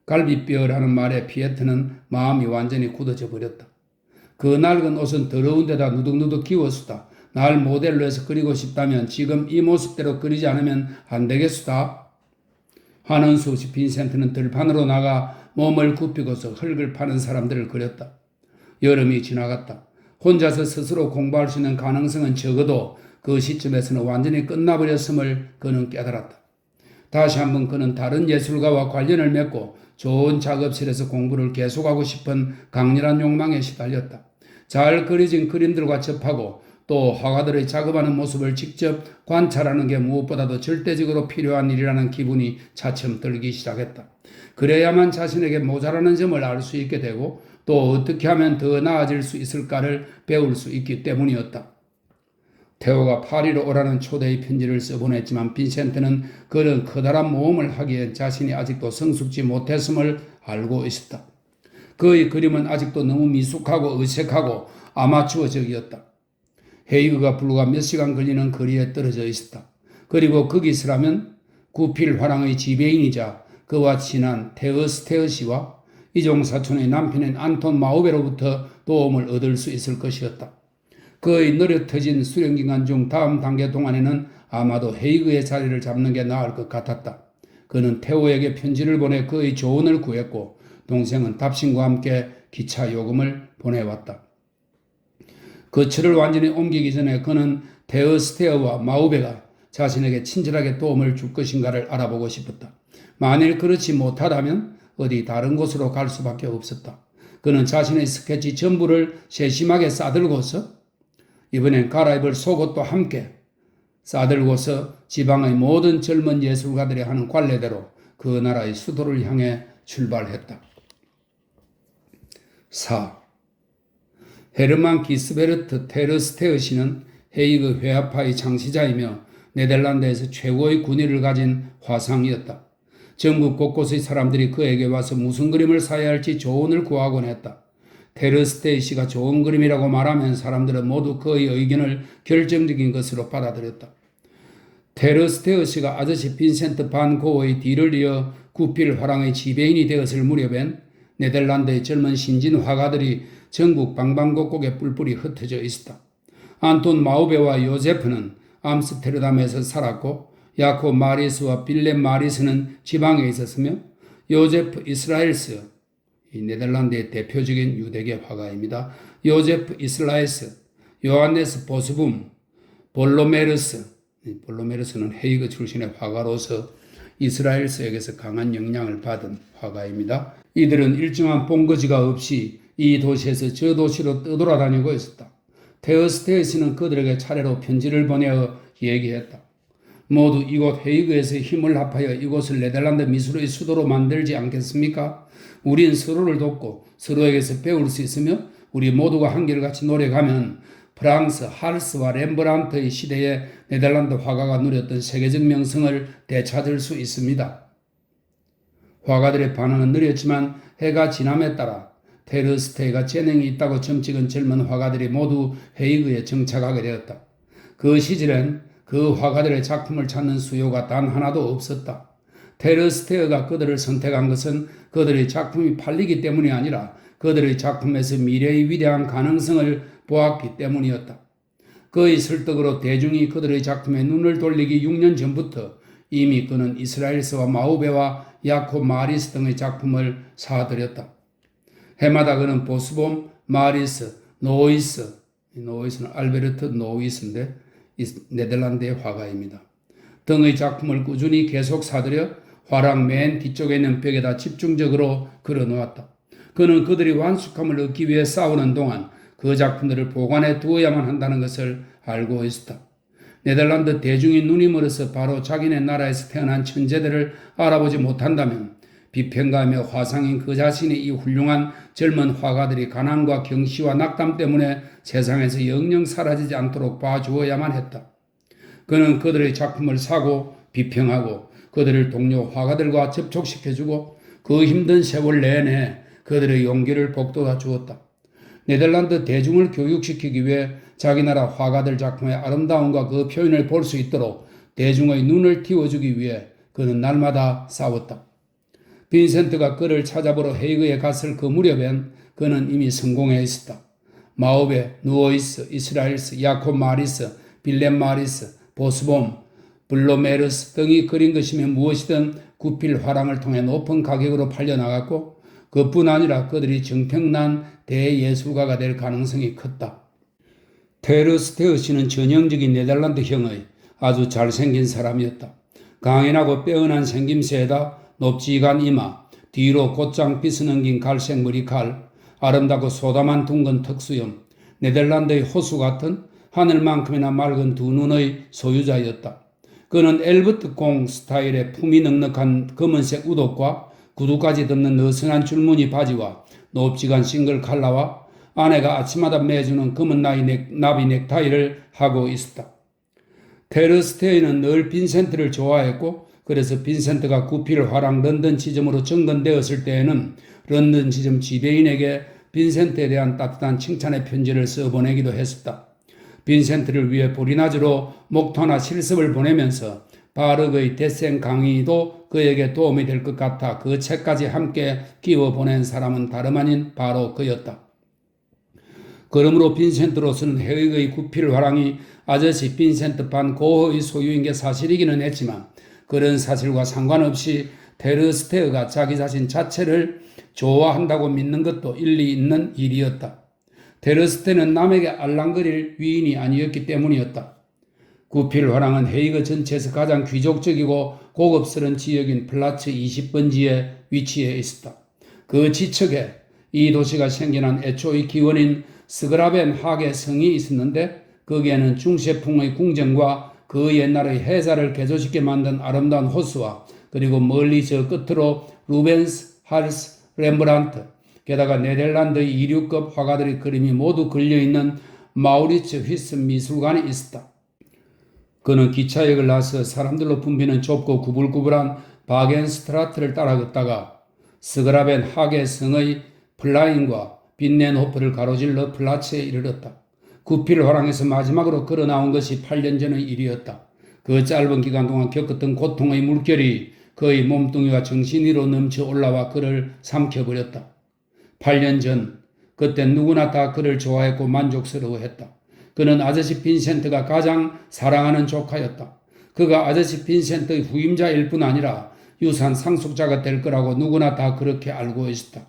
갈비뼈라는 말에 피에트는 마음이 완전히 굳어져 버렸다. 그 낡은 옷은 더러운 데다 누득누득 기웠수다. 날 모델로 해서 그리고 싶다면 지금 이 모습대로 그리지 않으면 안 되겠수다. 하는 수 없이 빈센트는 들판으로 나가 몸을 굽히고서 흙을 파는 사람들을 그렸다. 여름이 지나갔다. 혼자서 스스로 공부할 수 있는 가능성은 적어도 그 시점에서는 완전히 끝나버렸음을 그는 깨달았다. 다시 한번 그는 다른 예술가와 관련을 맺고 좋은 작업실에서 공부를 계속하고 싶은 강렬한 욕망에 시달렸다. 잘 그려진 그림들과 접하고 또 화가들의 작업하는 모습을 직접 관찰하는 게 무엇보다도 절대적으로 필요한 일이라는 기분이 차츰 들기 시작했다. 그래야만 자신에게 모자라는 점을 알 수 있게 되고 또 어떻게 하면 더 나아질 수 있을까를 배울 수 있기 때문이었다. 테오가 파리로 오라는 초대의 편지를 써보냈지만 빈센트는 그런 커다란 모험을 하기엔 자신이 아직도 성숙지 못했음을 알고 있었다. 그의 그림은 아직도 너무 미숙하고 어색하고 아마추어적이었다. 헤이그가 불과 몇 시간 걸리는 거리에 떨어져 있었다. 그리고 거기서라면 구필 화랑의 지배인이자 그와 친한 테어스테어 씨와 이종사촌의 남편인 안톤 마우베로부터 도움을 얻을 수 있을 것이었다. 그의 느려터진 수련기간 중 다음 단계 동안에는 아마도 헤이그의 자리를 잡는 게 나을 것 같았다. 그는 테오에게 편지를 보내 그의 조언을 구했고 동생은 답신과 함께 기차 요금을 보내왔다. 거처를 완전히 옮기기 전에 그는 테어스테어와 마우베가 자신에게 친절하게 도움을 줄 것인가를 알아보고 싶었다. 만일 그렇지 못하다면 어디 다른 곳으로 갈 수밖에 없었다. 그는 자신의 스케치 전부를 세심하게 싸들고서 이번엔 갈아입을 속옷도 함께 싸들고서 지방의 모든 젊은 예술가들이 하는 관례대로 그 나라의 수도를 향해 출발했다. 4. 헤르만 기스베르트 테르스테어 씨는 헤이그 회화파의 창시자이며 네덜란드에서 최고의 군의를 가진 화상이었다. 전국 곳곳의 사람들이 그에게 와서 무슨 그림을 사야 할지 조언을 구하곤 했다. 테르스테어 씨가 좋은 그림이라고 말하면 사람들은 모두 그의 의견을 결정적인 것으로 받아들였다. 테르스테어 씨가 아저씨 빈센트 반 고흐의 뒤를 이어 구필 화랑의 지배인이 되었을 무렵엔 네덜란드의 젊은 신진 화가들이 전국 방방곡곡에 뿔뿔이 흩어져 있었다. 안톤 마우베와 요제프는 암스테르담에서 살았고 야코 마리스와 빌렘 마리스는 지방에 있었으며 요제프 이스라엘스, 이 네덜란드의 대표적인 유대계 화가입니다. 요제프 이슬라에스, 요한네스 보스붐, 볼로메르스는 헤이그 출신의 화가로서 이스라엘스에게서 강한 영향을 받은 화가입니다. 이들은 일정한 본거지가 없이 이 도시에서 저 도시로 떠돌아다니고 있었다. 테어스테어스는 그들에게 차례로 편지를 보내어 얘기했다. 모두 이곳 헤이그에서 힘을 합하여 이곳을 네덜란드 미술의 수도로 만들지 않겠습니까? 우린 서로를 돕고 서로에게서 배울 수 있으며 우리 모두가 한결같이 노력하면 프랑스 하르스와 렘브란트의 시대에 네덜란드 화가가 누렸던 세계적 명성을 되찾을 수 있습니다. 화가들의 반응은 느렸지만 해가 지남에 따라 테르스테어가 재능이 있다고 점찍은 젊은 화가들이 모두 헤이그에 정착하게 되었다. 그 시절엔 그 화가들의 작품을 찾는 수요가 단 하나도 없었다. 테르스테어가 그들을 선택한 것은 그들의 작품이 팔리기 때문이 아니라 그들의 작품에서 미래의 위대한 가능성을 보았기 때문이었다. 그의 설득으로 대중이 그들의 작품에 눈을 돌리기 6년 전부터 이미 그는 이스라엘스와 마우베와 야코 마리스 등의 작품을 사들였다. 해마다 그는 보스봄, 마리스, 노이스는 알베르트 노이스인데 네덜란드의 화가입니다. 등의 작품을 꾸준히 계속 사들여 화랑 맨 뒤쪽에 있는 벽에다 집중적으로 걸어놓았다. 그는 그들이 완숙함을 얻기 위해 싸우는 동안 그 작품들을 보관해 두어야만 한다는 것을 알고 있었다. 네덜란드 대중이 눈이 멀어서 바로 자기네 나라에서 태어난 천재들을 알아보지 못한다면 비평가하며 화상인 그 자신이 이 훌륭한 젊은 화가들이 가난과 경시와 낙담 때문에 세상에서 영영 사라지지 않도록 봐주어야만 했다. 그는 그들의 작품을 사고 비평하고 그들을 동료 화가들과 접촉시켜주고 그 힘든 세월 내내 그들의 용기를 북돋아 주었다. 네덜란드 대중을 교육시키기 위해 자기 나라 화가들 작품의 아름다움과 그 표현을 볼 수 있도록 대중의 눈을 틔워주기 위해 그는 날마다 싸웠다. 빈센트가 그를 찾아보러 헤이그에 갔을 그 무렵엔 그는 이미 성공해 있었다. 마우베, 누오이스, 이스라엘스, 야코 마리스, 빌렘 마리스, 보스봄, 블로메르스 등이 그린 것이면 무엇이든 구필 화랑을 통해 높은 가격으로 팔려나갔고 그뿐 아니라 그들이 정평난 대예술가가 될 가능성이 컸다. 테르스테어 씨는 전형적인 네덜란드형의 아주 잘생긴 사람이었다. 강인하고 빼어난 생김새에다 높지간 이마, 뒤로 곧장 빗어넘긴 갈색 머리칼, 아름답고 소담한 둥근 턱수염, 네덜란드의 호수 같은 하늘만큼이나 맑은 두 눈의 소유자였다. 그는 엘버트 공 스타일의 품이 넉넉한 검은색 우옷과 구두까지 덮는 느슨한 줄무늬 바지와 높지간 싱글 칼라와 아내가 아침마다 매주는 검은 나비 넥타이를 하고 있었다. 테르스테이는 늘 빈센트를 좋아했고 그래서 빈센트가 구필 화랑 런던 지점으로 정건되었을 때에는 런던 지점 지배인에게 빈센트에 대한 따뜻한 칭찬의 편지를 써보내기도 했었다. 빈센트를 위해 보리나즈로 목토나 실습을 보내면서 바르그의 데센 강의도 그에게 도움이 될 것 같아 그 책까지 함께 끼워 보낸 사람은 다름 아닌 바로 그였다. 그러므로 빈센트로서는 해외의 구필 화랑이 아저씨 빈센트 반 고흐의 소유인 게 사실이기는 했지만 그런 사실과 상관없이 테르스테어가 자기 자신 자체를 좋아한다고 믿는 것도 일리 있는 일이었다. 테르스테는 남에게 알랑거릴 위인이 아니었기 때문이었다. 구필 화랑은 헤이그 전체에서 가장 귀족적이고 고급스러운 지역인 플라츠 20번지에 위치해 있었다. 그 지척에 이 도시가 생겨난 애초의 기원인 스그라벤 하게 성이 있었는데 거기에는 중세풍의 궁전과 그 옛날의 해사를 개조시켜 만든 아름다운 호수와 그리고 멀리 저 끝으로 루벤스, 할스, 렘브란트, 게다가 네덜란드의 이류급 화가들의 그림이 모두 걸려있는 마우리츠 휘슨 미술관이 있었다. 그는 기차역을 나서 사람들로 붐비는 좁고 구불구불한 바겐스트라트를 따라 걷다가 스그라벤 하게 성의 플라인과 빈넨호프를 가로질러 플라츠에 이르렀다. 구필 화랑에서 마지막으로 걸어 나온 것이 8년 전의 일이었다. 그 짧은 기간 동안 겪었던 고통의 물결이 그의 몸뚱이와 정신 위로 넘쳐 올라와 그를 삼켜버렸다. 8년 전, 그때 누구나 다 그를 좋아했고 만족스러워했다. 그는 아저씨 빈센트가 가장 사랑하는 조카였다. 그가 아저씨 빈센트의 후임자일 뿐 아니라 유산 상속자가 될 거라고 누구나 다 그렇게 알고 있었다.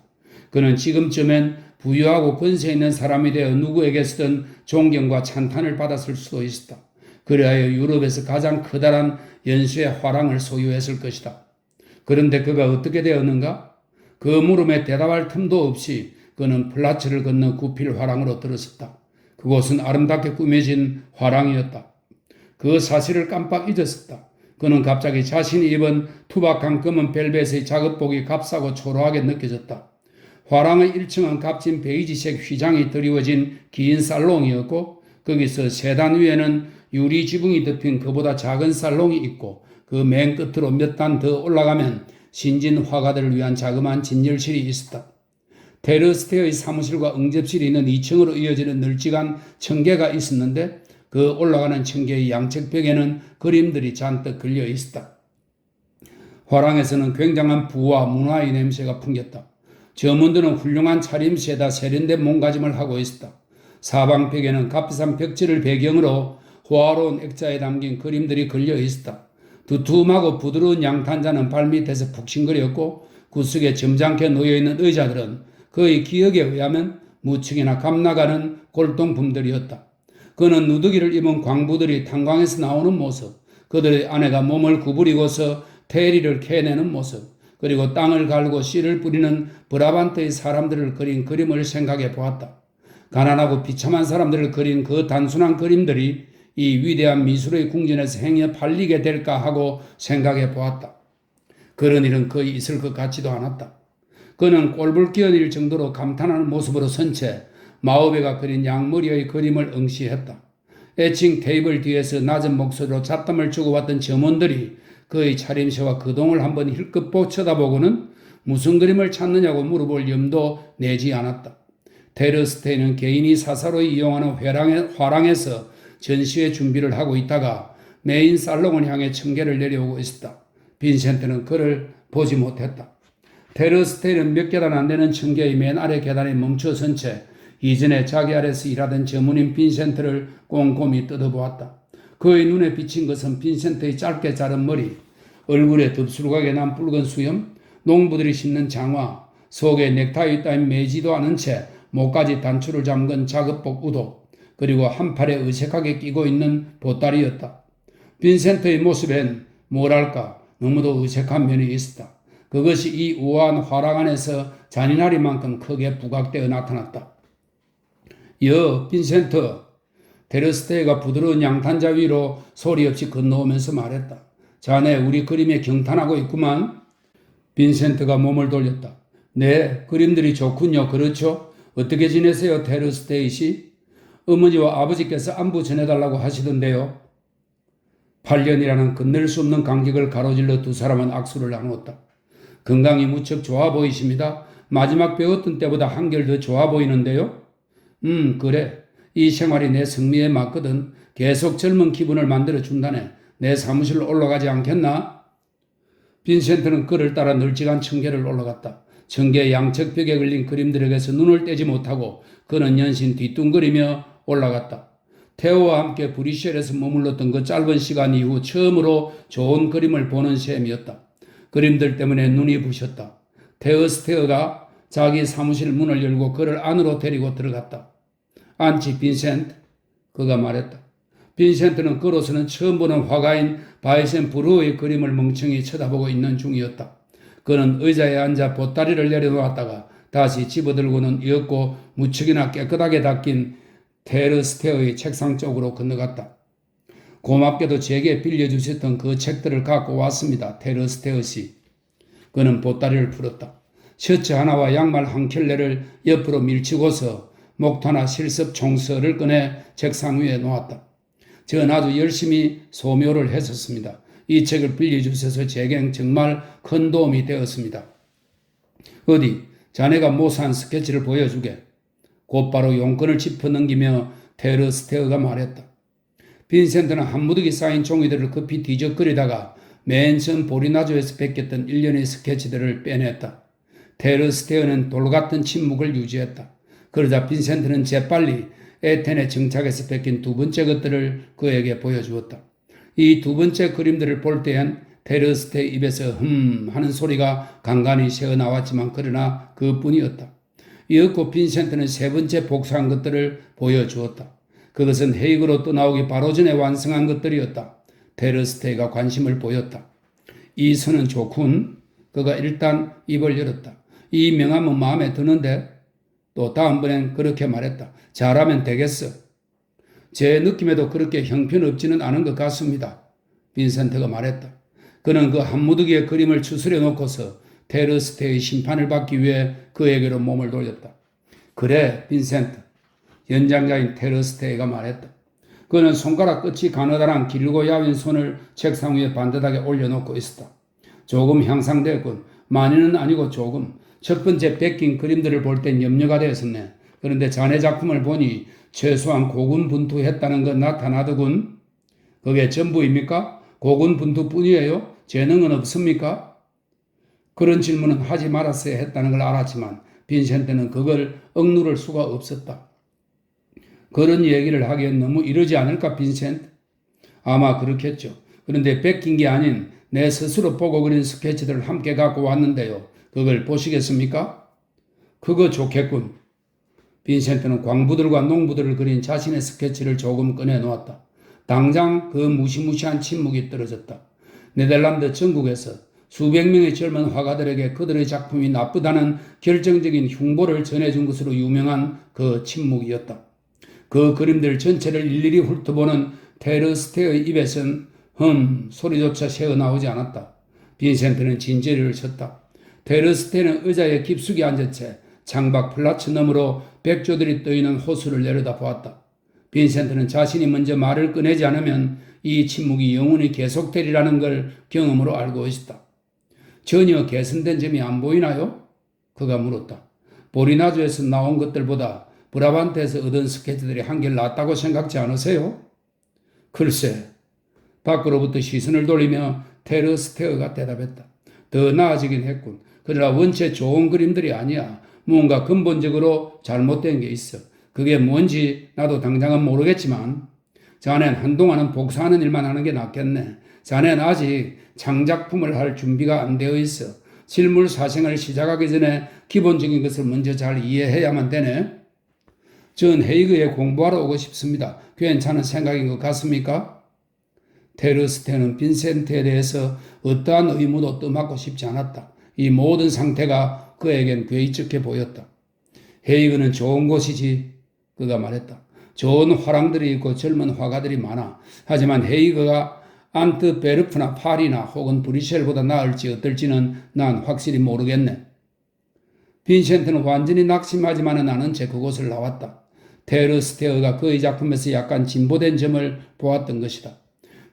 그는 지금쯤엔 부유하고 권세 있는 사람이 되어 누구에게서든 존경과 찬탄을 받았을 수도 있었다. 그리하여 유럽에서 가장 커다란 연수의 화랑을 소유했을 것이다. 그런데 그가 어떻게 되었는가? 그 물음에 대답할 틈도 없이 그는 플라츠를 건너 구필 화랑으로 들어섰다. 그곳은 아름답게 꾸며진 화랑이었다. 그 사실을 깜빡 잊었었다. 그는 갑자기 자신이 입은 투박한 검은 벨벳의 작업복이 값싸고 초라하게 느껴졌다. 화랑의 1층은 값진 베이지색 휘장이 드리워진 긴 살롱이었고 거기서 세단 위에는 유리 지붕이 덮인 그보다 작은 살롱이 있고 그 맨 끝으로 몇 단 더 올라가면 신진 화가들을 위한 자그마한 진열실이 있었다. 테르스테의 사무실과 응접실이 있는 2층으로 이어지는 널찍한 청계가 있었는데 그 올라가는 청계의 양측 벽에는 그림들이 잔뜩 걸려 있었다. 화랑에서는 굉장한 부와 문화의 냄새가 풍겼다. 점원들은 훌륭한 차림새에다 세련된 몸가짐을 하고 있었다. 사방벽에는 값비싼 벽지를 배경으로 호화로운 액자에 담긴 그림들이 걸려 있었다. 두툼하고 부드러운 양탄자는 발밑에서 푹신거렸고 구석에 점잖게 놓여있는 의자들은 그의 기억에 의하면 무척이나 값나가는 골동품들이었다. 그는 누더기를 입은 광부들이 탄광에서 나오는 모습, 그들의 아내가 몸을 구부리고서 테리를 캐내는 모습, 그리고 땅을 갈고 씨를 뿌리는 브라반트의 사람들을 그린 그림을 생각해 보았다. 가난하고 비참한 사람들을 그린 그 단순한 그림들이 이 위대한 미술의 궁전에서 행여 팔리게 될까 하고 생각해 보았다. 그런 일은 거의 있을 것 같지도 않았다. 그는 꼴불 끼어낼 정도로 감탄하는 모습으로 선 채 마오베가 그린 양머리의 그림을 응시했다. 애칭 테이블 뒤에서 낮은 목소리로 잡담을 주고받던 점원들이 그의 차림새와 거동을 한번 힐끗 쳐다보고는 무슨 그림을 찾느냐고 물어볼 염도 내지 않았다. 테르스테이는 개인이 사사로이 이용하는 화랑에서 전시회 준비를 하고 있다가 메인 살롱을 향해 청계를 내려오고 있었다. 빈센트는 그를 보지 못했다. 테르스테이는 몇 계단 안 되는 청계의 맨 아래 계단에 멈춰선 채 이전에 자기 아래서 일하던 전문인 빈센트를 꼼꼼히 뜯어보았다. 그의 눈에 비친 것은 빈센트의 짧게 자른 머리, 얼굴에 덥수룩하게 난 붉은 수염, 농부들이 신는 장화, 속에 넥타이 따윈 매지도 않은 채 목까지 단추를 잠근 작업복 우도, 그리고 한 팔에 어색하게 끼고 있는 보따리였다. 빈센트의 모습엔 뭐랄까 너무도 어색한 면이 있었다. 그것이 이 우아한 화랑 안에서 잔인하리만큼 크게 부각되어 나타났다. 빈센트. 테르스테이가 부드러운 양탄자 위로 소리 없이 건너오면서 말했다. 자네 우리 그림에 경탄하고 있구만. 빈센트가 몸을 돌렸다. 네, 그림들이 좋군요. 그렇죠? 어떻게 지내세요, 테르스테이 씨? 어머니와 아버지께서 안부 전해달라고 하시던데요. 8년이라는 끝낼 수 없는 간격을 가로질러 두 사람은 악수를 나누었다. 건강이 무척 좋아 보이십니다. 마지막 배웠던 때보다 한결 더 좋아 보이는데요. 그래. 이 생활이 내 성미에 맞거든. 계속 젊은 기분을 만들어 준다네. 내 사무실로 올라가지 않겠나? 빈센트는 그를 따라 널찍한 청계를 올라갔다. 청계 양측 벽에 걸린 그림들에게서 눈을 떼지 못하고 그는 연신 뒤뚱거리며 올라갔다. 테오와 함께 브뤼셀에서 머물렀던 그 짧은 시간 이후 처음으로 좋은 그림을 보는 셈이었다. 그림들 때문에 눈이 부셨다. 테어스테어가 자기 사무실 문을 열고 그를 안으로 데리고 들어갔다. 안치 빈센트, 그가 말했다. 빈센트는 그로서는 처음 보는 화가인 바이센 브루의 그림을 멍청히 쳐다보고 있는 중이었다. 그는 의자에 앉아 보따리를 내려놓았다가 다시 집어들고는 이었고 무척이나 깨끗하게 닦인 테르스테어의 책상 쪽으로 건너갔다. 고맙게도 제게 빌려주셨던 그 책들을 갖고 왔습니다. 테르스테어 씨. 그는 보따리를 풀었다. 셔츠 하나와 양말 한 켤레를 옆으로 밀치고서 목타나 실습 총서를 꺼내 책상 위에 놓았다. 전 아주 열심히 소묘를 했었습니다. 이 책을 빌려주셔서 제겐 정말 큰 도움이 되었습니다. 어디 자네가 모사한 스케치를 보여주게. 곧바로 용건을 짚어넘기며 테르스테어가 말했다. 빈센트는 한 무더기 쌓인 종이들을 급히 뒤적거리다가 맨 처음 보리나조에서 뺏겼던 일련의 스케치들을 빼냈다. 테르스테어는 돌같은 침묵을 유지했다. 그러자 빈센트는 재빨리 에텐의 정착에서 뺏긴 두 번째 것들을 그에게 보여주었다. 이 두 번째 그림들을 볼 때엔 테르스테의 입에서 하는 소리가 간간히 새어나왔지만 그러나 그뿐이었다. 이었고 빈센트는 세 번째 복사한 것들을 보여주었다. 그것은 헤이그로 떠나오기 바로 전에 완성한 것들이었다. 테르스테가 관심을 보였다. 이 선은 좋군. 그가 일단 입을 열었다. 이 명함은 마음에 드는데 또 다음번엔 그렇게 말했다. 잘하면 되겠어. 제 느낌에도 그렇게 형편없지는 않은 것 같습니다. 빈센트가 말했다. 그는 그 한무더기의 그림을 추스려 놓고서 테르스테의 심판을 받기 위해 그에게로 몸을 돌렸다. 그래, 빈센트. 연장자인 테르스테가 말했다. 그는 손가락 끝이 가느다란 길고 야윈 손을 책상 위에 반듯하게 올려놓고 있었다. 조금 향상되었군. 많이는 아니고 조금. 첫 번째 뺏긴 그림들을 볼 땐 염려가 되었었네. 그런데 자네 작품을 보니 최소한 고군분투했다는 건 나타나더군. 그게 전부입니까? 고군분투뿐이에요? 재능은 없습니까? 그런 질문은 하지 말았어야 했다는 걸 알았지만 빈센트는 그걸 억누를 수가 없었다. 그런 얘기를 하기엔 너무 이러지 않을까, 빈센트? 아마 그렇겠죠. 그런데 뺏긴 게 아닌 내 스스로 보고 그린 스케치들을 함께 갖고 왔는데요. 그걸 보시겠습니까? 그거 좋겠군. 빈센트는 광부들과 농부들을 그린 자신의 스케치를 조금 꺼내놓았다. 당장 그 무시무시한 침묵이 떨어졌다. 네덜란드 전국에서 수백 명의 젊은 화가들에게 그들의 작품이 나쁘다는 결정적인 흉보를 전해준 것으로 유명한 그 침묵이었다. 그 그림들 전체를 일일이 훑어보는 테르스테의 입에선 소리조차 새어나오지 않았다. 빈센트는 진저리를 쳤다. 테르스테는 의자에 깊숙이 앉은 채 창밖 플라츠 너머로 백조들이 떠있는 호수를 내려다보았다. 빈센트는 자신이 먼저 말을 꺼내지 않으면 이 침묵이 영원히 계속되리라는 걸 경험으로 알고 있었다. 전혀 개선된 점이 안 보이나요? 그가 물었다. 보리나주에서 나온 것들보다 브라반트에서 얻은 스케치들이 한결 낫다고 생각지 않으세요? 글쎄, 밖으로부터 시선을 돌리며 테르스테어가 대답했다. 더 나아지긴 했군. 그러나 원체 좋은 그림들이 아니야. 뭔가 근본적으로 잘못된 게 있어. 그게 뭔지 나도 당장은 모르겠지만 자넨 한동안은 복사하는 일만 하는 게 낫겠네. 자넨 아직 창작품을 할 준비가 안 되어 있어. 실물 사생을 시작하기 전에 기본적인 것을 먼저 잘 이해해야만 되네. 전 헤이그에 공부하러 오고 싶습니다. 괜찮은 생각인 것 같습니까? 테르스테는 빈센트에 대해서 어떠한 의무도 떠맡고 싶지 않았다. 이 모든 상태가 그에겐 괴이적해 보였다. 헤이그는 좋은 곳이지. 그가 말했다. 좋은 화랑들이 있고 젊은 화가들이 많아. 하지만 헤이거가 안트베르프나 파리나 혹은 브뤼셀보다 나을지 어떨지는 난 확실히 모르겠네. 빈센트는 완전히 낙심하지만은 않은 채 그곳을 나왔다. 테르스테어가 그의 작품에서 약간 진보된 점을 보았던 것이다.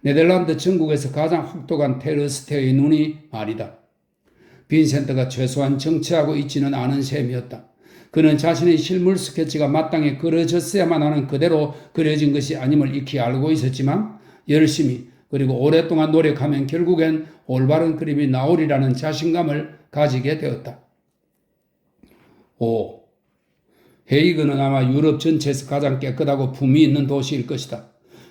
네덜란드 전국에서 가장 혹독한 테르스테어의 눈이 말이다. 빈센트가 최소한 정치하고 있지는 않은 셈이었다. 그는 자신의 실물 스케치가 마땅히 그려졌어야만 하는 그대로 그려진 것이 아님을 익히 알고 있었지만 열심히 그리고 오랫동안 노력하면 결국엔 올바른 그림이 나오리라는 자신감을 가지게 되었다. 5. 헤이그는 아마 유럽 전체에서 가장 깨끗하고 품위 있는 도시일 것이다.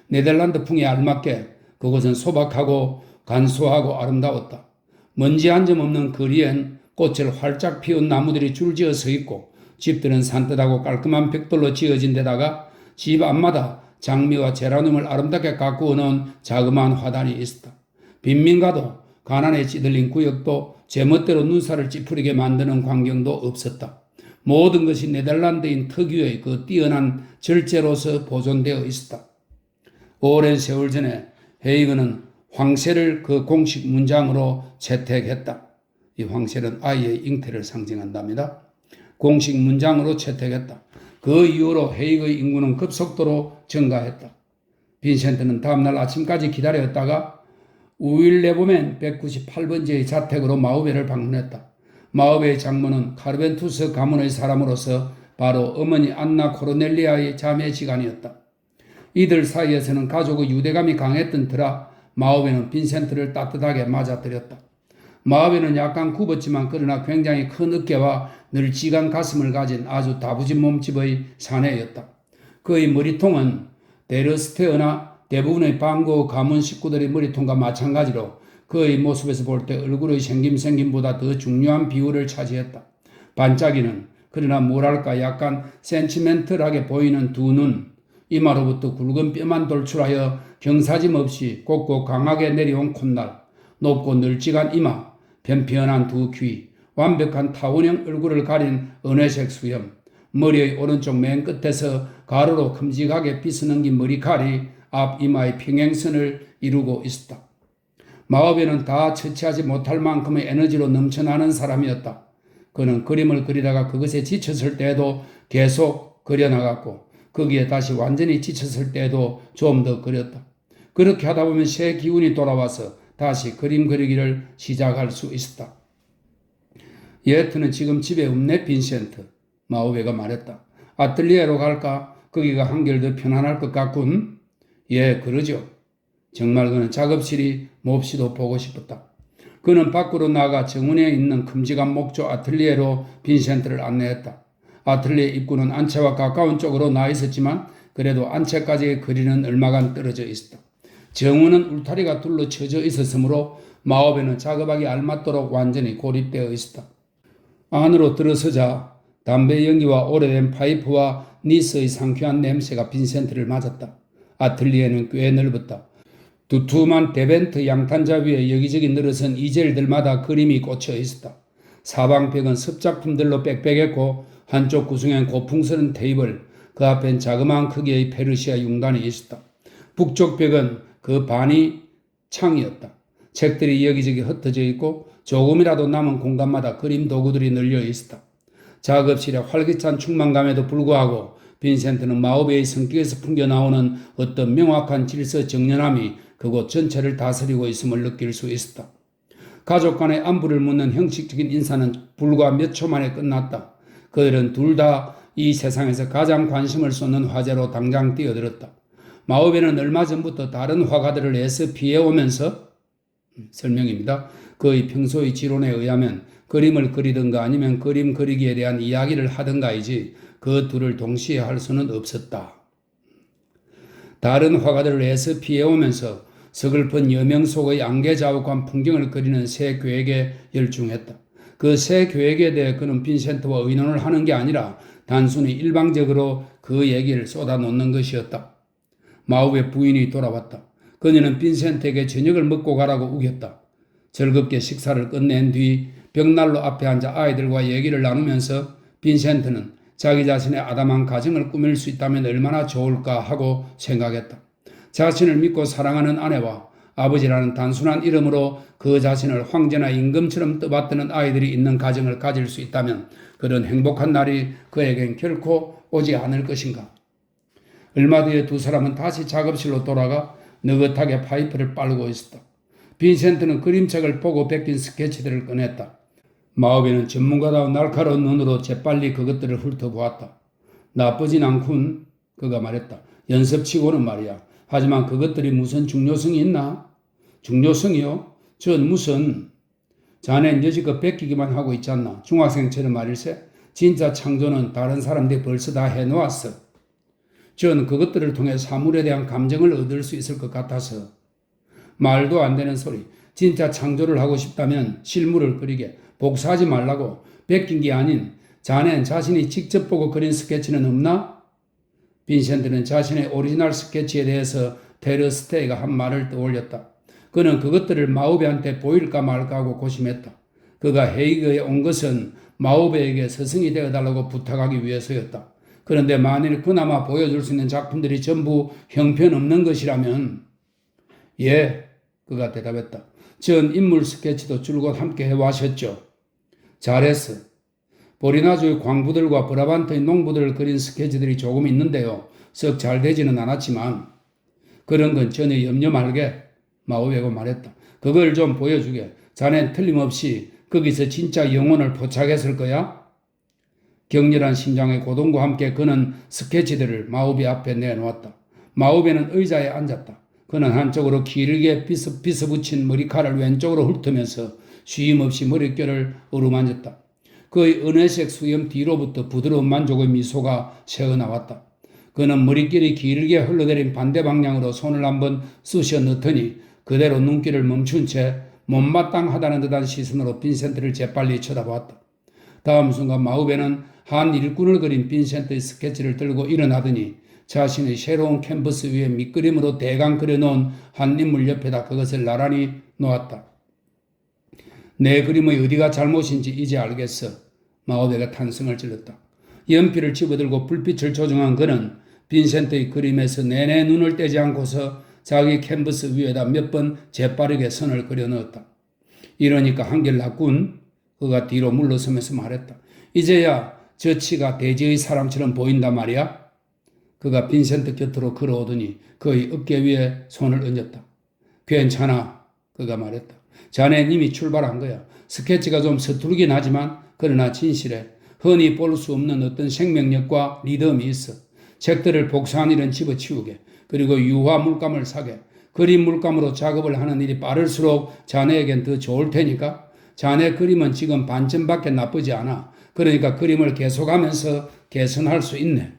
네덜란드 풍에 알맞게 그곳은 소박하고 간소하고 아름다웠다. 먼지 한 점 없는 거리엔 꽃을 활짝 피운 나무들이 줄지어 서 있고 집들은 산뜻하고 깔끔한 벽돌로 지어진 데다가 집 앞마다 장미와 제라늄을 아름답게 가꾸어 놓은 자그마한 화단이 있었다. 빈민가도 가난에 찌들린 구역도 제멋대로 눈살을 찌푸리게 만드는 광경도 없었다. 모든 것이 네덜란드인 특유의 그 뛰어난 절제로서 보존되어 있었다. 오랜 세월 전에 헤이그는 황새를 그 공식 문장으로 채택했다. 이 황새는 아이의 잉태를 상징한답니다. 공식 문장으로 채택했다. 그 이후로 헤이그의 인구는 급속도로 증가했다. 빈센트는 다음날 아침까지 기다렸다가 우일레보멘 198번지의 자택으로 마우베를 방문했다. 마우베의 장모는 카르벤투스 가문의 사람으로서 바로 어머니 안나 코르넬리아의 자매지간이었다. 이들 사이에서는 가족의 유대감이 강했던 터라 마우베는 빈센트를 따뜻하게 맞아들였다. 마우베는 약간 굽었지만 그러나 굉장히 큰 어깨와 널찍한 가슴을 가진 아주 다부진 몸집의 사내였다. 그의 머리통은 데르스테어나 대부분의 방고 가문 식구들의 머리통과 마찬가지로 그의 모습에서 볼 때 얼굴의 생김보다 더 중요한 비율을 차지했다. 반짝이는 그러나 뭐랄까 약간 센티멘털하게 보이는 두 눈, 이마로부터 굵은 뼈만 돌출하여 경사짐 없이 곱고 강하게 내려온 콧날, 높고 널찍한 이마, 편편한 두 귀, 완벽한 타원형 얼굴을 가린 은회색 수염, 머리의 오른쪽 맨 끝에서 가로로 큼직하게 빗어넘긴 머리칼이 앞 이마의 평행선을 이루고 있었다. 마우베는 다 처치하지 못할 만큼의 에너지로 넘쳐나는 사람이었다. 그는 그림을 그리다가 그것에 지쳤을 때에도 계속 그려나갔고 거기에 다시 완전히 지쳤을 때에도 좀 더 그렸다. 그렇게 하다 보면 새 기운이 돌아와서 다시 그림 그리기를 시작할 수 있었다. 예트는 지금 집에 없네 빈센트. 마우베가 말했다. 아틀리에로 갈까? 거기가 한결 더 편안할 것 같군. 예, 그러죠. 정말 그는 작업실이 몹시도 보고 싶었다. 그는 밖으로 나가 정원에 있는 큼직한 목조 아틀리에로 빈센트를 안내했다. 아틀리에 입구는 안채와 가까운 쪽으로 나 있었지만 그래도 안채까지의 거리는 얼마간 떨어져 있었다. 정원은 울타리가 둘러쳐져 있었으므로 마우베는 작업하기 알맞도록 완전히 고립되어 있었다. 안으로 들어서자 담배 연기와 오래된 파이프와 니스의 상쾌한 냄새가 빈센트를 맞았다. 아틀리에는 꽤 넓었다. 두툼한 데벤트 양탄자 위에 여기저기 늘어선 이젤들마다 그림이 꽂혀 있었다. 사방벽은 습작품들로 빽빽했고 한쪽 구성엔 고풍스런 테이블, 그 앞엔 자그마한 크기의 페르시아 융단이 있었다. 북쪽 벽은 그 반이 창이었다. 책들이 여기저기 흩어져 있고 조금이라도 남은 공간마다 그림 도구들이 널려 있었다. 작업실의 활기찬 충만감에도 불구하고 빈센트는 마우베의 성격에서 풍겨나오는 어떤 명확한 질서 정연함이 그곳 전체를 다스리고 있음을 느낄 수 있었다. 가족 간의 안부를 묻는 형식적인 인사는 불과 몇 초 만에 끝났다. 그들은 둘 다 이 세상에서 가장 관심을 쏟는 화제로 당장 뛰어들었다. 마우베는 얼마 전부터 다른 화가들을 애써 피해오면서 설명입니다. 그의 평소의 지론에 의하면 그림을 그리든가 아니면 그림 그리기에 대한 이야기를 하든가이지 그 둘을 동시에 할 수는 없었다. 다른 화가들을 애써 피해오면서 서글픈 여명 속의 안개자욱한 풍경을 그리는 새 계획에 열중했다. 그 새 계획에 대해 그는 빈센트와 의논을 하는 게 아니라 단순히 일방적으로 그 얘기를 쏟아놓는 것이었다. 마우베 부인이 돌아왔다. 그녀는 빈센트에게 저녁을 먹고 가라고 우겼다. 즐겁게 식사를 끝낸 뒤 벽난로 앞에 앉아 아이들과 얘기를 나누면서 빈센트는 자기 자신의 아담한 가정을 꾸밀 수 있다면 얼마나 좋을까 하고 생각했다. 자신을 믿고 사랑하는 아내와 아버지라는 단순한 이름으로 그 자신을 황제나 임금처럼 떠받드는 아이들이 있는 가정을 가질 수 있다면 그런 행복한 날이 그에겐 결코 오지 않을 것인가. 얼마 뒤에 두 사람은 다시 작업실로 돌아가 느긋하게 파이프를 빨고 있었다. 빈센트는 그림책을 보고 베낀 스케치들을 꺼냈다. 마우베는 전문가다운 날카로운 눈으로 재빨리 그것들을 훑어보았다. 나쁘진 않군, 그가 말했다. 연습치고는 말이야. 하지만 그것들이 무슨 중요성이 있나? 중요성이요? 전 무슨... 자넨 여지껏 베끼기만 하고 있지 않나? 중학생처럼 말일세? 진짜 창조는 다른 사람들이 벌써 다 해놓았어. 전 그것들을 통해 사물에 대한 감정을 얻을 수 있을 것 같아서. 말도 안 되는 소리. 진짜 창조를 하고 싶다면 실물을 그리게. 복사하지 말라고. 베낀 게 아닌 자넨 자신이 직접 보고 그린 스케치는 없나? 빈센트는 자신의 오리지널 스케치에 대해서 테르 스테이가 한 말을 떠올렸다. 그는 그것들을 마우베한테 보일까 말까 하고 고심했다. 그가 헤이그에 온 것은 마우베에게 스승이 되어달라고 부탁하기 위해서였다. 그런데 만일 그나마 보여줄 수 있는 작품들이 전부 형편없는 것이라면 예, 그가 대답했다. 전 인물 스케치도 줄곧 함께 해와셨죠. 잘했어. 보리나주의 광부들과 브라반트의 농부들을 그린 스케치들이 조금 있는데요. 썩 잘 되지는 않았지만 그런 건 전혀 염려 말게. 마우베가 말했다. 그걸 좀 보여주게. 자넨 틀림없이 거기서 진짜 영혼을 포착했을 거야? 격렬한 심장의 고동과 함께 그는 스케치들을 마우베 앞에 내놓았다. 마우베는 의자에 앉았다. 그는 한쪽으로 길게 빗어붙인 머리카락을 왼쪽으로 훑으면서 쉼없이 머릿결을 어루만졌다. 그의 은회색 수염 뒤로부터 부드러운 만족의 미소가 새어나왔다. 그는 머릿결이 길게 흘러내린 반대 방향으로 손을 한번 쑤셔 넣더니 그대로 눈길을 멈춘 채 못마땅하다는 듯한 시선으로 빈센트를 재빨리 쳐다보았다. 다음 순간 마우베는 한 일꾼을 그린 빈센트의 스케치를 들고 일어나더니 자신의 새로운 캔버스 위에 밑그림으로 대강 그려놓은 한 인물 옆에다 그것을 나란히 놓았다. 내 그림의 어디가 잘못인지 이제 알겠어. 마우베가 탄성을 질렀다. 연필을 집어들고 불빛을 조정한 그는 빈센트의 그림에서 내내 눈을 떼지 않고서 자기 캔버스 위에다 몇 번 재빠르게 선을 그려 넣었다. 이러니까 한결 낫군. 그가 뒤로 물러서면서 말했다. 이제야 저 치가 대지의 사람처럼 보인단 말이야. 그가 빈센트 곁으로 걸어오더니 그의 어깨 위에 손을 얹었다. 괜찮아. 그가 말했다. 자넨 이미 출발한 거야. 스케치가 좀 서투르긴 하지만 그러나 진실해. 흔히 볼 수 없는 어떤 생명력과 리듬이 있어. 책들을 복사한 일은 집어치우게. 그리고 유화 물감을 사게. 그림 물감으로 작업을 하는 일이 빠를수록 자네에겐 더 좋을 테니까. 자네 그림은 지금 반쯤밖에 나쁘지 않아. 그러니까 그림을 계속하면서 개선할 수 있네.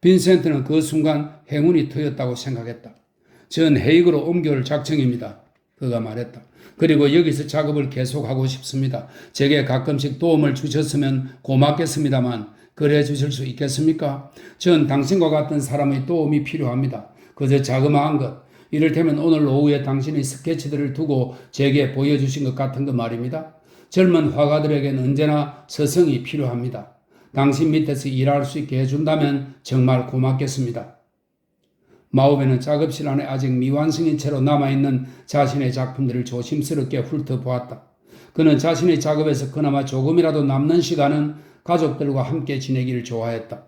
빈센트는 그 순간 행운이 트였다고 생각했다. 전 헤이그로 옮겨올 작정입니다. 그가 말했다. 그리고 여기서 작업을 계속하고 싶습니다. 제게 가끔씩 도움을 주셨으면 고맙겠습니다만 그래 주실 수 있겠습니까? 전 당신과 같은 사람의 도움이 필요합니다. 그저 자그마한 것, 이를테면 오늘 오후에 당신의 스케치들을 두고 제게 보여주신 것 같은 거 말입니다. 젊은 화가들에겐 언제나 서성이 필요합니다. 당신 밑에서 일할 수 있게 해준다면 정말 고맙겠습니다. 마우베는 작업실 안에 아직 미완성인 채로 남아있는 자신의 작품들을 조심스럽게 훑어보았다. 그는 자신의 작업에서 그나마 조금이라도 남는 시간은 가족들과 함께 지내기를 좋아했다.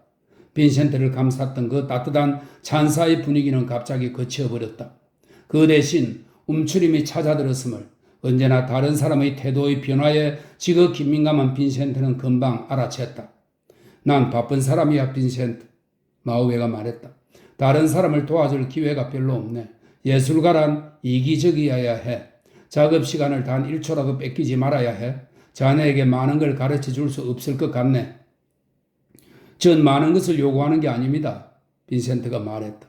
빈센트를 감쌌던 그 따뜻한 찬사의 분위기는 갑자기 거쳐버렸다. 그 대신 움츠림이 찾아들었음을 언제나 다른 사람의 태도의 변화에 지극히 민감한 빈센트는 금방 알아챘다. 난 바쁜 사람이야, 빈센트. 마우베가 말했다. 다른 사람을 도와줄 기회가 별로 없네. 예술가란 이기적이어야 해. 작업 시간을 단 1초라도 뺏기지 말아야 해. 자네에게 많은 걸 가르쳐 줄 수 없을 것 같네. 전 많은 것을 요구하는 게 아닙니다. 빈센트가 말했다.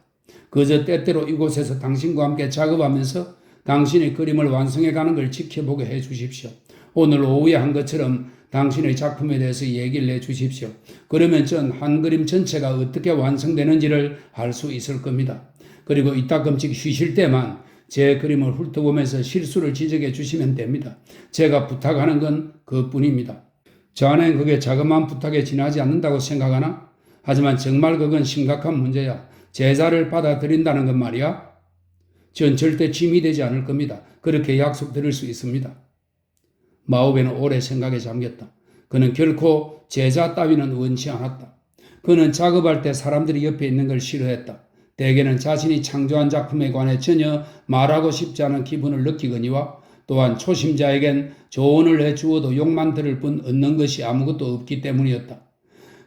그저 때때로 이곳에서 당신과 함께 작업하면서 당신의 그림을 완성해가는 걸 지켜보게 해 주십시오. 오늘 오후에 한 것처럼 당신의 작품에 대해서 얘기를 해 주십시오. 그러면 전 한 그림 전체가 어떻게 완성되는지를 알 수 있을 겁니다. 그리고 이따금씩 쉬실 때만 제 그림을 훑어보면서 실수를 지적해 주시면 됩니다. 제가 부탁하는 건 그뿐입니다. 자네는 그게 자그마한 부탁에 지나지 않는다고 생각하나? 하지만 정말 그건 심각한 문제야. 제자를 받아들인다는 건 말이야. 전 절대 짐이 되지 않을 겁니다. 그렇게 약속드릴 수 있습니다. 마오베는 오래 생각에 잠겼다. 그는 결코 제자 따위는 원치 않았다. 그는 작업할 때 사람들이 옆에 있는 걸 싫어했다. 대개는 자신이 창조한 작품에 관해 전혀 말하고 싶지 않은 기분을 느끼거니와 또한 초심자에겐 조언을 해주어도 욕만 들을 뿐 얻는 것이 아무것도 없기 때문이었다.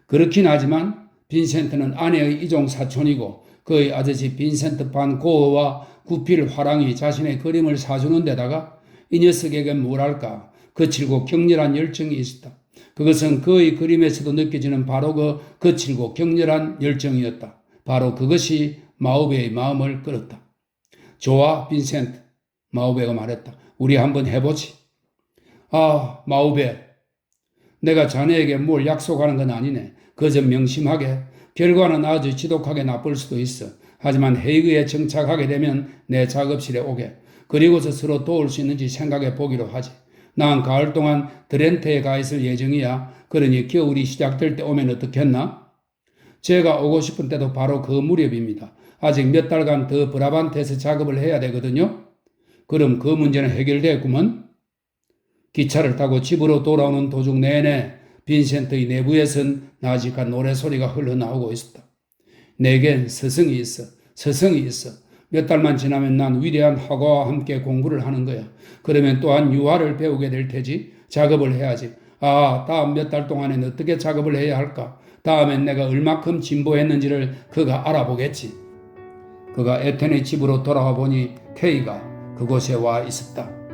그렇긴 하지만 빈센트는 아내의 이종 사촌이고 그의 아저씨 빈센트 반 고어와 구필 화랑이 자신의 그림을 사주는 데다가 이 녀석에겐 뭐랄까 거칠고 격렬한 열정이 있었다. 그것은 그의 그림에서도 느껴지는 바로 그 거칠고 격렬한 열정이었다. 바로 그것이 마우베의 마음을 끌었다. 좋아, 빈센트. 마우베가 말했다. 우리 한번 해보지. 아, 마우베. 내가 자네에게 뭘 약속하는 건 아니네. 그저 명심하게. 결과는 아주 지독하게 나쁠 수도 있어. 하지만 헤이그에 정착하게 되면 내 작업실에 오게. 그리고서 서로 도울 수 있는지 생각해 보기로 하지. 난 가을 동안 드렌테에 가 있을 예정이야. 그러니 겨울이 시작될 때 오면 어떻겠나? 제가 오고 싶은 때도 바로 그 무렵입니다. 아직 몇 달간 더 브라반트에서 작업을 해야 되거든요. 그럼 그 문제는 해결됐구먼. 기차를 타고 집으로 돌아오는 도중 내내 빈센트의 내부에선 나직한 노래소리가 흘러나오고 있었다. 내겐 스승이 있어. 스승이 있어. 몇 달만 지나면 난 위대한 학과와 함께 공부를 하는 거야. 그러면 또한 유화를 배우게 될 테지. 작업을 해야지. 아, 다음 몇 달 동안엔 어떻게 작업을 해야 할까? 다음엔 내가 얼마큼 진보했는지를 그가 알아보겠지. 그가 에텐의 집으로 돌아와 보니 케이가 그곳에 와 있었다.